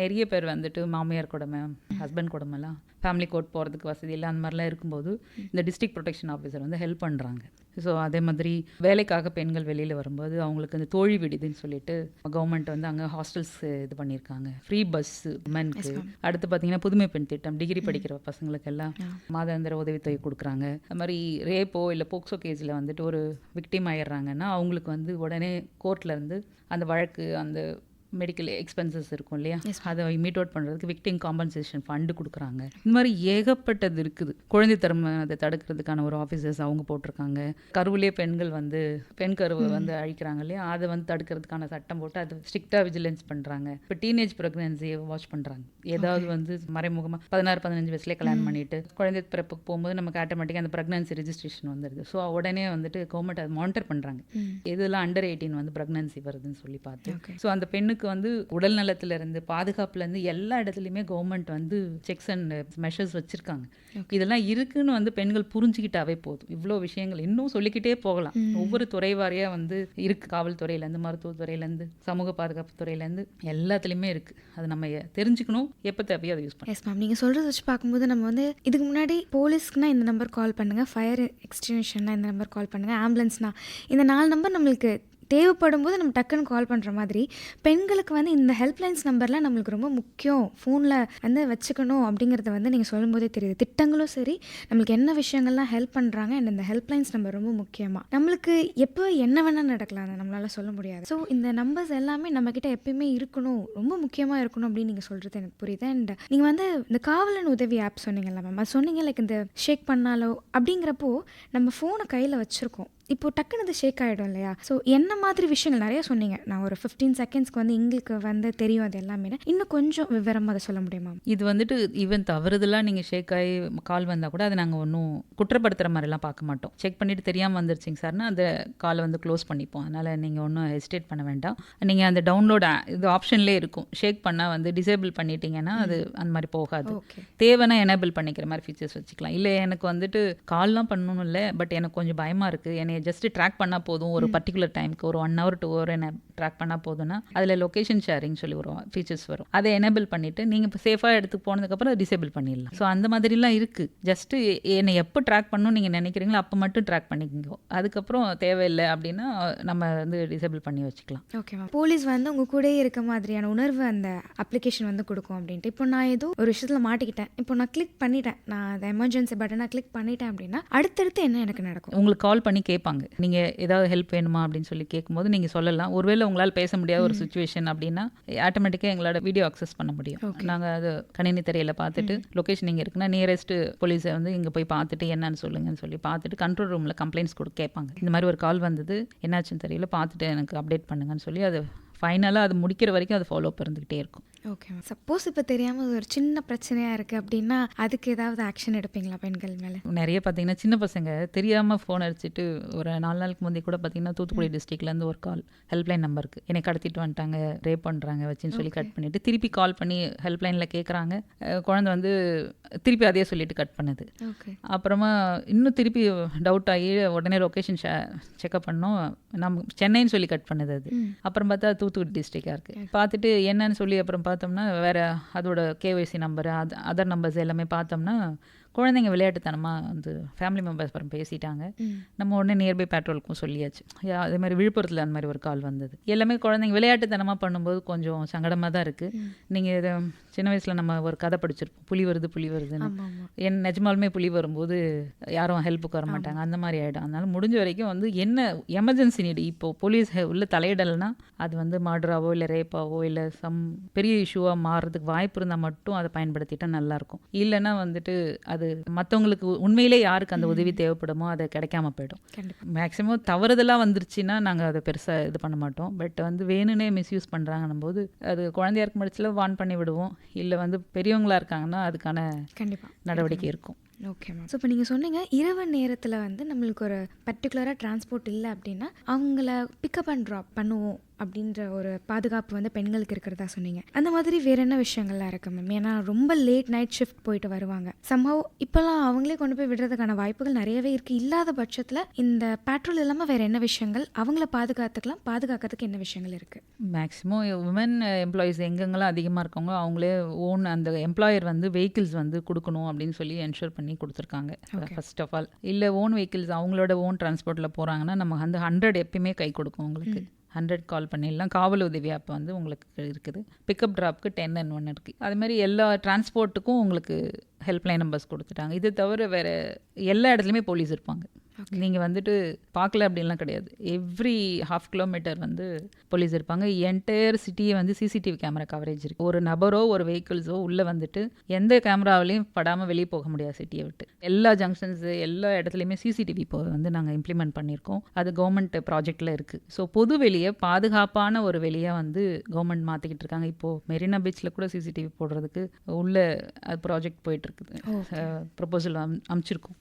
C: நிறைய பேர் வந்துட்டு மாமியார் கொடுமை, ஹஸ்பண்ட் கொடுமைலாம் ஃபேமிலி கோர்ட் போகிறதுக்கு வசதி இல்லை, அந்த மாதிரிலாம் இருக்கும்போது இந்த டிஸ்ட்ரிக்ட் ப்ரொடெக்ஷன் ஆஃபீஸர் வந்து ஹெல்ப் பண்ணுறாங்க. ஸோ அதே மாதிரி வேலைக்காக பெண்கள் வெளியில் வரும்போது அவங்களுக்கு அந்த தோழி விடுதுன்னு சொல்லிட்டு கவர்மெண்ட் வந்து அங்கே ஹாஸ்டல்ஸ் இது பண்ணியிருக்காங்க, ஃப்ரீ பஸ் உமனுக்கு. அடுத்து பார்த்தீங்கன்னா புதுமை பெண் திட்டம், டிகிரி படிக்கிற பசங்களுக்கு எல்லாம் மாதாந்திர உதவித்தொகை கொடுக்குறாங்க. அது மாதிரி ரேப்போ இல்லை போக்சோ கேஸில் வந்துட்டு ஒரு விக்டிம் ஆயிடுறாங்கன்னா அவங்களுக்கு வந்து உடனே கோர்ட்லேருந்து அந்த வழக்கு அந்த மெடிக்கல் எக்ஸ்பென்சஸ் இருக்கும் இல்லையா, அதை மீட் அவுட் பண்ணுறதுக்கு விக்டிம் காம்பன்சேஷன் ஃபண்டு கொடுக்குறாங்க. இந்த மாதிரி ஏகப்பட்டது இருக்குது. குழந்தை தரம் அதை தடுக்கிறதுக்கான ஒரு ஆஃபீஸர்ஸ் அவங்க போட்டிருக்காங்க. கருவிலே பெண்கள் வந்து பெண் கருவை வந்து அழிக்கிறாங்க இல்லையா, அதை வந்து தடுக்கிறதுக்கான சட்டம் போட்டு அது ஸ்ட்ரிக்டாக விஜிலன்ஸ் பண்ணுறாங்க. இப்போ டீனேஜ் ப்ரெக்னன்சியை வாட்ச் பண்ணுறாங்க. ஏதாவது வந்து மறைமுகமாக 16-15 வயசுலேயே கல்யாணம் பண்ணிட்டு குழந்தை பிறப்புக்கு போகும்போது நமக்கு ஆட்டோமேட்டிக்காக அந்த ப்ரெக்னன்சி ரெஜிஸ்ட்ரேஷன் வந்துடுது. ஸோ உடனே வந்துட்டு கவர்மெண்ட் அதை மானிட்டர் பண்ணுறாங்க, எதெல்லாம் அண்டர் 18 வந்து ப்ரெக்னன்சி வருதுன்னு சொல்லி பார்த்து. ஸோ அந்த பெண்ணுக்கு வந்து உடல் நலத்திலிருந்து பாதுகாப்புலேருந்து எல்லா இடத்துலையுமே கவர்மெண்ட் வந்து செக்ஸ் அண்ட் மெஷர்ஸ் வச்சுருக்காங்க. இதெல்லாம் இருக்குன்னு வந்து பெண்கள் புரிஞ்சுக்கிட்டாவே போதும். இவ்வளோ விஷயங்கள் இன்னும் சொல்லிக்கிட்டே போகலாம். ஒவ்வொரு துறை வாரியாக வந்து இருக்குது, காவல்துறையிலேருந்து மருத்துவத்துறையிலேருந்து சமூக பாதுகாப்பு துறையிலேருந்து எல்லாத்துலேயுமே இருக்குது. அது நம்ம தெரிஞ்சுக்கணும், எப்போ தேவையோ அதை யூஸ் பண்ணணும்.
B: எஸ் மேம், நீங்கள் சொல்கிறது வச்சு பார்க்கும்போது நம்ம வந்து இதுக்கு முன்னாடி போலீஸ்க்குனா இந்த நம்பர் கால் பண்ணுங்கள், ஃபயர் எக்ஸ்டென்ஷன்னா இந்த நம்பர் கால் பண்ணுங்கள், ஆம்புலன்ஸ்னா இந்த 4 நம்பர் நம்மளுக்கு தேவைப்படும் போது நம்ம டக்குன்னு கால் பண்ணுற மாதிரி பெண்களுக்கு வந்து இந்த ஹெல்ப்லைன்ஸ் நம்பர்லாம் நம்மளுக்கு ரொம்ப முக்கியம், ஃபோனில் வந்து வச்சுக்கணும் அப்படிங்கிறத வந்து நீங்கள் சொல்லும்போதே தெரியுது. திட்டங்களும் சரி, நம்மளுக்கு என்ன விஷயங்கள்லாம் ஹெல்ப் பண்ணுறாங்க அண்ட் இந்த ஹெல்ப்லைன்ஸ் நம்பர் ரொம்ப முக்கியமாக. நம்மளுக்கு எப்போ என்ன வேணால் நடக்கலாம், அதை நம்மளால் சொல்ல முடியாது. ஸோ இந்த நம்பர்ஸ் எல்லாமே நம்மக்கிட்ட எப்பயுமே இருக்கணும், ரொம்ப முக்கியமாக இருக்கணும் அப்படின்னு நீங்கள் சொல்கிறது எனக்கு புரியுது. அண்ட் நீங்கள் வந்து இந்த காவலன் உதவி ஆப் சொன்னீங்கல்ல மேம், அது சொன்னீங்க லைக் இந்த ஷேக் பண்ணாலோ அப்படிங்கிறப்போ நம்ம ஃபோனை கையில் வச்சுருக்கோம், இப்போ டக்குனு அது ஷேக் ஆகிடும் இல்லையா. ஸோ என்ன மாதிரி விஷயங்கள் நிறைய சொன்னீங்க, நான் ஒரு 15 செகண்ட்ஸ்க்கு வந்து எங்களுக்கு வந்து தெரியும், அது எல்லாமே இன்னும் கொஞ்சம் விவரமாக அதை சொல்ல முடியுமா?
C: இது வந்துட்டு ஈவன் தவறுதெல்லாம் நீங்கள் ஷேக் ஆகி கால் வந்தால் கூட அதை நாங்கள் ஒன்றும் குற்றப்படுத்துகிற மாதிரிலாம் பார்க்க மாட்டோம். செக் பண்ணிவிட்டு தெரியாமல் வந்துருச்சிங்க சார்னா அந்த காலை வந்து க்ளோஸ் பண்ணிப்போம். அதனால் நீங்கள் ஒன்றும் ஹெசிடேட் பண்ண வேண்டாம். நீங்கள் அந்த டவுன்லோட் இது ஆப்ஷன்லேயே இருக்கும், ஷேக் பண்ணால் வந்து டிசேபிள் பண்ணிட்டீங்கன்னா அது அந்த மாதிரி போகாது. தேவைன்னா எனேபிள் பண்ணிக்கிற மாதிரி ஃபீச்சர்ஸ் வச்சுக்கலாம். இல்லை எனக்கு வந்துட்டு கால்லாம் பண்ணணும் இல்லை, பட் எனக்கு கொஞ்சம் பயமாக இருக்குது, என்னை என்னை ஜஸ்ட் ட்ராக் பண்ணால் போதும், ஒரு பர்டிகுலர் டைமுக்கு ஒரு 1 hour 2 hour என்ன ட்ராக் பண்ணால் போதும்னா அதில் லொக்கேஷன் ஷேரிங் சொல்லி வரும், ஃபீச்சர்ஸ் வரும். அதை எனேபிள் பண்ணிவிட்டு நீங்கள் இப்போ சேஃபாக எடுத்து போனதுக்கப்புறம் டிசேபிள் பண்ணிடலாம். ஸோ அந்த மாதிரிலாம் இருக்குது. ஜஸ்ட்டு என்னை எப்போ ட்ராக் பண்ணணும்னு நீங்கள் நினைக்கிறீங்களோ அப்போ மட்டும் ட்ராக் பண்ணிக்கோ, அதுக்கப்புறம் தேவையில்லை அப்படின்னா நம்ம வந்து டிசேபிள் பண்ணி வச்சுக்கலாம்.
B: Okay ma'am. போலீஸ் வந்து உங்கள் கூடயே இருக்க மாதிரியான உணர்வு அந்த அப்ளிகேஷன் வந்து கொடுக்கும் அப்படின்ட்டு. இப்போ நான் ஏதோ ஒரு விஷயத்தில் மாட்டிக்கிட்டேன், இப்போ நான் கிளிக் பண்ணிட்டேன், நான் அந்த எமர்ஜென்சி பட்டனை கிளிக் பண்ணிட்டேன் அப்படின்னா அடுத்தடுத்து என்ன எனக்கு நடக்கும்?
C: உங்களுக்கு கால் பண்ணி கேட்பாங்க, நீங்கள் ஏதாவது ஹெல்ப் வேணுமா அப்படின்னு சொல்லி கேட்கும்போது நீங்கள் சொல்லலாம். ஒருவேளை உங்களால் பேச முடியாத ஒரு சுச்சுவேஷன் அப்படின்னா ஆட்டோமேட்டிக்காக எங்களோட வீடியோ அக்சஸ் பண்ண முடியும். நாங்கள் அது கணினி திரையில் பார்த்துட்டு லொக்கேஷன் இங்கே இருக்குன்னா நியரஸ்ட் போலீஸை வந்து இங்கே போய் பார்த்துட்டு என்னன்னு சொல்லுங்கன்னு சொல்லி பார்த்துட்டு கண்ட்ரோல் ரூமில் கம்ப்ளைண்ட்ஸ் கூட கேட்பாங்க. இந்த மாதிரி ஒரு கால் வந்தது, என்னாச்சுன்னு தெரியல, பார்த்துட்டு எனக்கு அப்டேட் பண்ணுங்கன்னு சொல்லி அது ஃபைனலாக அது முடிக்கிற வரைக்கும் அது ஃபாலோ அப் இருந்துகிட்டே இருக்கும்.
B: Okay ma'am. சப்போஸ் இப்போ தெரியாமல் ஒரு சின்ன பிரச்சனையாக இருக்குது அப்படின்னா அதுக்கு ஏதாவது ஆக்ஷன் எடுப்பீங்களா பெண்கள் மேலே?
C: நிறைய பார்த்தீங்கன்னா சின்ன பசங்க தெரியாமல் ஃபோன் அடிச்சுட்டு ஒரு 4 நாளுக்கு முந்தைய கூட பார்த்தீங்கன்னா தூத்துக்குடி டிஸ்ட்ரிக்ட்லேருந்து ஒரு கால் ஹெல்ப்லைன் நம்பருக்கு, என்னை கடத்திட்டு வந்துட்டாங்க, ரேப் பண்ணுறாங்க வச்சுன்னு சொல்லி கட் பண்ணிவிட்டு திருப்பி கால் பண்ணி ஹெல்ப்லைனில் கேட்குறாங்க. குழந்தை வந்து திருப்பி அதே சொல்லிட்டு கட் பண்ணுது. அப்புறமா இன்னும் திருப்பி டவுட் ஆகி உடனே லொக்கேஷன் செக்அப் பண்ணோம், நம்ம சென்னைன்னு சொல்லி கட் பண்ணுது. அது அப்புறம் பார்த்தா தூத்துக்குடி டிஸ்ட்ரிக்டாக இருக்குது. பார்த்துட்டு என்னன்னு சொல்லி அப்புறம் பார்த்தோம்னா வேறு அதோட கேஒய்சி நம்பரு அதர் நம்பர்ஸ் எல்லாமே பார்த்தோம்னா குழந்தைங்க விளையாட்டுத்தனமாக வந்து ஃபேமிலி மெம்பர்ஸ் அப்புறம் பேசிட்டாங்க. நம்ம உடனே நியர்பை பெட்ரோலுக்கும் சொல்லியாச்சு. அதே மாதிரி விழுப்புரத்தில் அந்த மாதிரி ஒரு கால் வந்தது. எல்லாமே குழந்தைங்க விளையாட்டுத்தனமாக பண்ணும்போது கொஞ்சம் சங்கடமாக தான் இருக்குது. நீங்கள் இதை சின்ன வயசில் நம்ம ஒரு கதை படிச்சிருப்போம், புலி வருதுன்னு. நிஜமாலுமே புலி வரும்போது யாரும் ஹெல்ப்புக்கு வர மாட்டாங்க, அந்த மாதிரி ஆகிடும். அதனால முடிஞ்ச வரைக்கும் வந்து என்ன எமர்ஜென்சி நீடு, இப்போது போலீஸ் உள்ள தலையிடலைன்னா அது வந்து மர்டராவோ இல்லை ரேப்பாவோ இல்லை பெரிய இஷ்யூவாக மாறுறதுக்கு வாய்ப்பு இருந்தால் மட்டும் அதை பயன்படுத்திட்டா நல்லாயிருக்கும். இல்லைன்னா வந்துட்டு அது மற்றவங்களுக்கு உண்மையிலே யாருக்கு அந்த உதவி தேவைப்படுமோ அதை கிடைக்காம போயிடும். மேக்ஸிமம் தவறுதெல்லாம் வந்துருச்சுன்னா நாங்கள் அதை பெருசாக இது பண்ண மாட்டோம். பட் வந்து வேணும்னே மிஸ்யூஸ் பண்ணுறாங்கன்னும் போது அது குழந்தையா இருக்க முடிச்சல வான் பண்ணி விடுவோம். இல்லை வந்து பெரியவங்களா இருக்காங்கன்னா அதுக்கான நடவடிக்கை இருக்கும்.
B: Okay ma'am. ஸோ இப்போ நீங்கள் சொன்னீங்க இரவு நேரத்தில் வந்து நம்மளுக்கு ஒரு பர்டிகுலராக டிரான்ஸ்போர்ட் இல்லை அப்படின்னா அவங்கள பிக்கப் அண்ட் ட்ராப் பண்ணுவோம் அப்படின்ற ஒரு பாதுகாப்பு வந்து பெண்களுக்கு இருக்கிறதா சொன்னீங்க. அந்த மாதிரி வேற என்ன விஷயங்கள்லாம் இருக்கு மேம்? ஏன்னா ரொம்ப லேட் நைட் ஷிஃப்ட் போயிட்டு வருவாங்க, சம்ஹவ் இப்போல்லாம் அவங்களே கொண்டு போய் விடுறதுக்கான வாய்ப்புகள் நிறையவே இருக்குது. இல்லாத பட்சத்தில் இந்த பெட்ரோல் இல்லாமல் வேற என்ன விஷயங்கள் அவங்கள பாதுகாக்கிறதுக்கு என்ன விஷயங்கள் இருக்குது?
C: மேக்ஸிமம் உமன் எம்ப்ளாயீஸ் எங்கெங்கெல்லாம் அதிகமாக இருக்கவங்க அவங்களே ஓன் அந்த எம்ப்ளாயர் வந்து வெஹிக்கிள்ஸ் வந்து கொடுக்கணும் அப்படின்னு சொல்லி என்ஷூர் பண்ணி கொடுத்துருக்காங்க. ஃபர்ஸ்ட் ஆஃப் ஆல் இல்லை ஓன் வெஹிக்கிள்ஸ் அவங்களோட ஓன் டிரான்ஸ்போர்ட்டில் போகிறாங்கன்னா நம்ம வந்து 100 எப்பயுமே கை கொடுக்கும். உங்களுக்கு 100 கால் பண்ணிடலாம். காவல் உதவி ஆப் வந்து உங்களுக்கு இருக்குது. பிக்கப் ட்ராப்க்கு 10N1 இருக்குது. அது மாதிரி எல்லா டிரான்ஸ்போர்ட்டுக்கும் உங்களுக்கு ஹெல்ப்லைன் நம்பர்ஸ் கொடுத்துட்டாங்க. இது தவிர வேறு எல்லா இடத்துலையுமே போலீஸ் இருப்பாங்க. நீங்கள் வந்துட்டு பார்க்கல அப்படின்லாம் கிடையாது. எவ்ரி 1/2 கிலோமீட்டர் வந்து போலீஸ் இருப்பாங்க. என்டையர் சிட்டியை வந்து சிசிடிவி கேமரா கவரேஜ் இருக்குது. ஒரு நபரோ ஒரு வெஹிக்கிள்ஸோ உள்ளே வந்துட்டு எந்த கேமராவிலையும் படாமல் வெளியே போக முடியாது சிட்டியை விட்டு. எல்லா ஜங்ஷன்ஸு எல்லா இடத்துலையுமே சிசிடிவி இப்போ வந்து நாங்கள் இம்ப்ளிமெண்ட் பண்ணியிருக்கோம். அது கவர்மெண்ட் ப்ராஜெக்டில் இருக்குது. ஸோ பொது வெளியே பாதுகாப்பான ஒரு வெளியாக வந்து கவர்மெண்ட் மாற்றிக்கிட்டு இருக்காங்க. இப்போது மெரினா பீச்சில் கூட சிசிடிவி போடுறதுக்கு உள்ள அது ப்ராஜெக்ட் போயிட்டுருக்குது. ப்ரொபோசல் அமைச்சிருக்கோம்.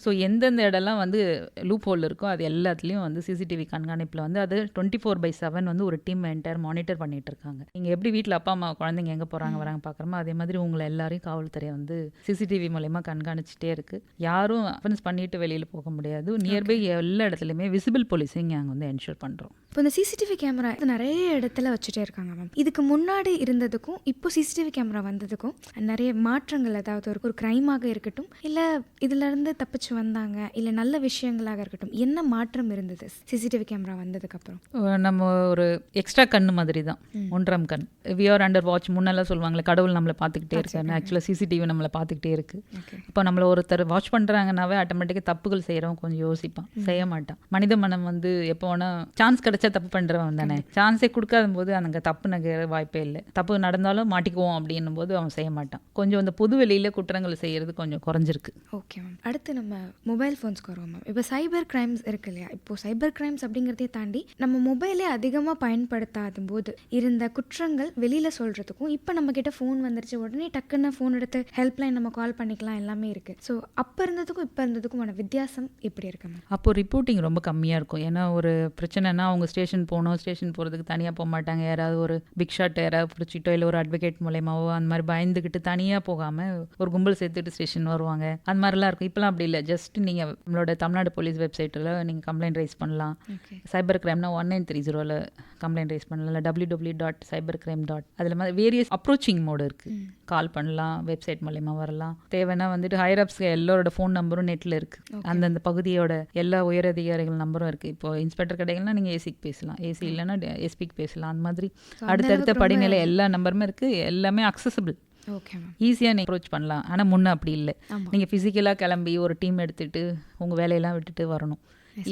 C: ஸோ எந்தெந்த இடம்லாம் வந்து லூப் ஹோல் இருக்கோ அது எல்லாத்துலேயும் வந்து சிசிடிவி கண்காணிப்பில் வந்து அது 24/7 வந்து ஒரு டீம் என்டையர் மானிட்டர் பண்ணிட்டு இருக்காங்க. நீங்கள் எப்படி வீட்டில் அப்பா அம்மா குழந்தைங்க எங்கே போகிறாங்க வராங்க பார்க்குறோமோ அதே மாதிரி உங்களை எல்லாரையும் காவல்துறை வந்து சிசிடிவி மூலயமா கண்காணிச்சிட்டே இருக்குது. யாரும் அஃபென்ஸ் பண்ணிட்டு வெளியில் போக முடியாது. நியர்பை எல்லா இடத்துலையுமே விசிபிள் போலீஸிங் நாங்கள் வந்து என்ஷூர் பண்ணுறோம்.
B: இப்போ இந்த சிசிடிவி கேமரா நிறைய இடத்துல வச்சுட்டே இருக்காங்க மேம். இதுக்கு முன்னாடி இருந்ததுக்கும் இப்போ சிசிடிவி கேமரா வந்ததுக்கும் நிறைய மாற்றங்கள், அதாவது ஒரு கிரைமாக இருக்கட்டும் இல்லை இதிலிருந்து தப்பிச்சு வந்தாங்க இல்லை நல்ல விஷயங்களாக இருக்கட்டும், என்ன மாற்றம் இருந்தது சிசிடிவி கேமரா வந்ததுக்கப்புறம்?
C: நம்ம ஒரு எக்ஸ்ட்ரா கண்ணு மாதிரி தான், 1ஆம் கண். We are under watch. முன்னெல்லாம் சொல்லுவாங்களே கடவுள் நம்மளை பார்த்துக்கிட்டே இருக்காரு. ஆக்சுவலாக சிசிடிவி நம்மளை பார்த்துக்கிட்டே இருக்குது. இப்போ நம்மளை ஒருத்தர் வாட்ச் பண்ணுறாங்கன்னாவே ஆட்டோமேட்டிக்காக தப்புகள் செய்கிறவங்க கொஞ்சம் யோசிப்பான், செய்ய மாட்டான். மனித மனம் வந்து எப்போ வேணால் சான்ஸ் கிடைச்சா தப்பு பண்ணுறவன் தானே. சான்ஸே கொடுக்காத போது அங்கே தப்பு நகர வாய்ப்பே இல்லை. தப்பு நடந்தாலும் மாட்டிக்குவோம் அப்படின்னும் போது அவன் செய்ய மாட்டான். கொஞ்சம் அந்த பொது வெளியில் குற்றங்கள் செய்கிறது கொஞ்சம் குறைஞ்சிருக்கு.
B: Okay ma'am. அடுத்து நம்ம மொபைல் ஃபோன்ஸ்க்கு வருவோம் மேம். இப்போ சைபர் கிரைம்ஸ் இருக்கு இல்லையா? இப்போ சைபர் கிரைம்ஸ் அப்படிங்கிறதே தாண்டி நம்ம மொபைலே அதிகமாக பயன்படுத்தாத போது இருந்த குற்றங்கள் வெளியில் சொல்கிறதுக்கும் இப்போ நம்ம கிட்ட ஃபோன் வந்துருச்சு உடனே டக்குன்னு ஃபோன் எடுத்து ஹெல்ப்லைன் நம்ம கால் பண்ணிக்கலாம் எல்லாமே இருக்குது. ஸோ அப்போ இருந்ததுக்கும் இப்போ இருந்ததுக்குமான வித்தியாசம் எப்படி இருக்கு மேம்?
C: அப்போது ரிப்போர்ட்டிங் ரொம்ப கம்மியாக இருக்கும். ஏன்னா ஒரு பிரச்சனைனா அவங்க ஸ்டேஷன் போகிறதுக்கு தனியாக போக மாட்டாங்க. யாராவது ஒரு பிக் ஷாட் யாராவது பிடிச்சிட்டோ இல்லை ஒரு அட்வொகேட் மூலயமாவோ அந்த மாதிரி பயந்துக்கிட்டு தனியாக போகாமல் ஒரு கும்பல் சேர்த்துட்டு ஸ்டேஷன் வருவாங்க. அந்த மாதிரிலாம் இருக்கும். இப்போலாம் அப்படி இல்லை. இல்லை, ஜஸ்ட் நீங்கள் நம்மளோட தமிழ்நாடு போலீஸ் வெப்சைட்டில் நீங்கள் கம்ப்ளைண்ட் ரைஸ் பண்ணலாம்.
B: ஓகே.
C: சைபர் கிரைம்னா 1930 கம்ப்ளைண்ட் ரைஸ் பண்ணலாம். இல்லை www.cybercrime. அதில் மாதிரி வேரியஸ் அப்ரோச்சிங் மோடு இருக்குது. கால் பண்ணலாம், வெப்சைட் மூலயமா வரலாம். தேவைன்னா வந்துட்டு ஹையர் அப்ஸ் எல்லோரோட ஃபோன் நம்பரும் நெட்டில் இருக்குது. அந்தந்த பகுதியோட எல்லா உயரதிகாரிகள் நம்பரும் இருக்குது. இப்போ இன்ஸ்பெக்டர் கிடைக்கலன்னா நீங்கள் ஏசிக்கு பேசலாம், ஏசி இல்லைன்னா எஸ்பிக்கு பேசலாம். அந்த மாதிரி அடுத்தடுத்த படிநிலை எல்லா நம்பருமே இருக்குது. எல்லாமே அக்சசபிள்,
B: ஓகே மேம்.
C: ஈஸியாக நீங்கள் அப்ரோச் பண்ணலாம். ஆனால் முன்ன அப்படி இல்லை. நீங்கள் ஃபிசிக்கலாக கிளம்பி ஒரு டீம் எடுத்துகிட்டு உங்கள் வேலையெல்லாம் விட்டுட்டு வரணும்.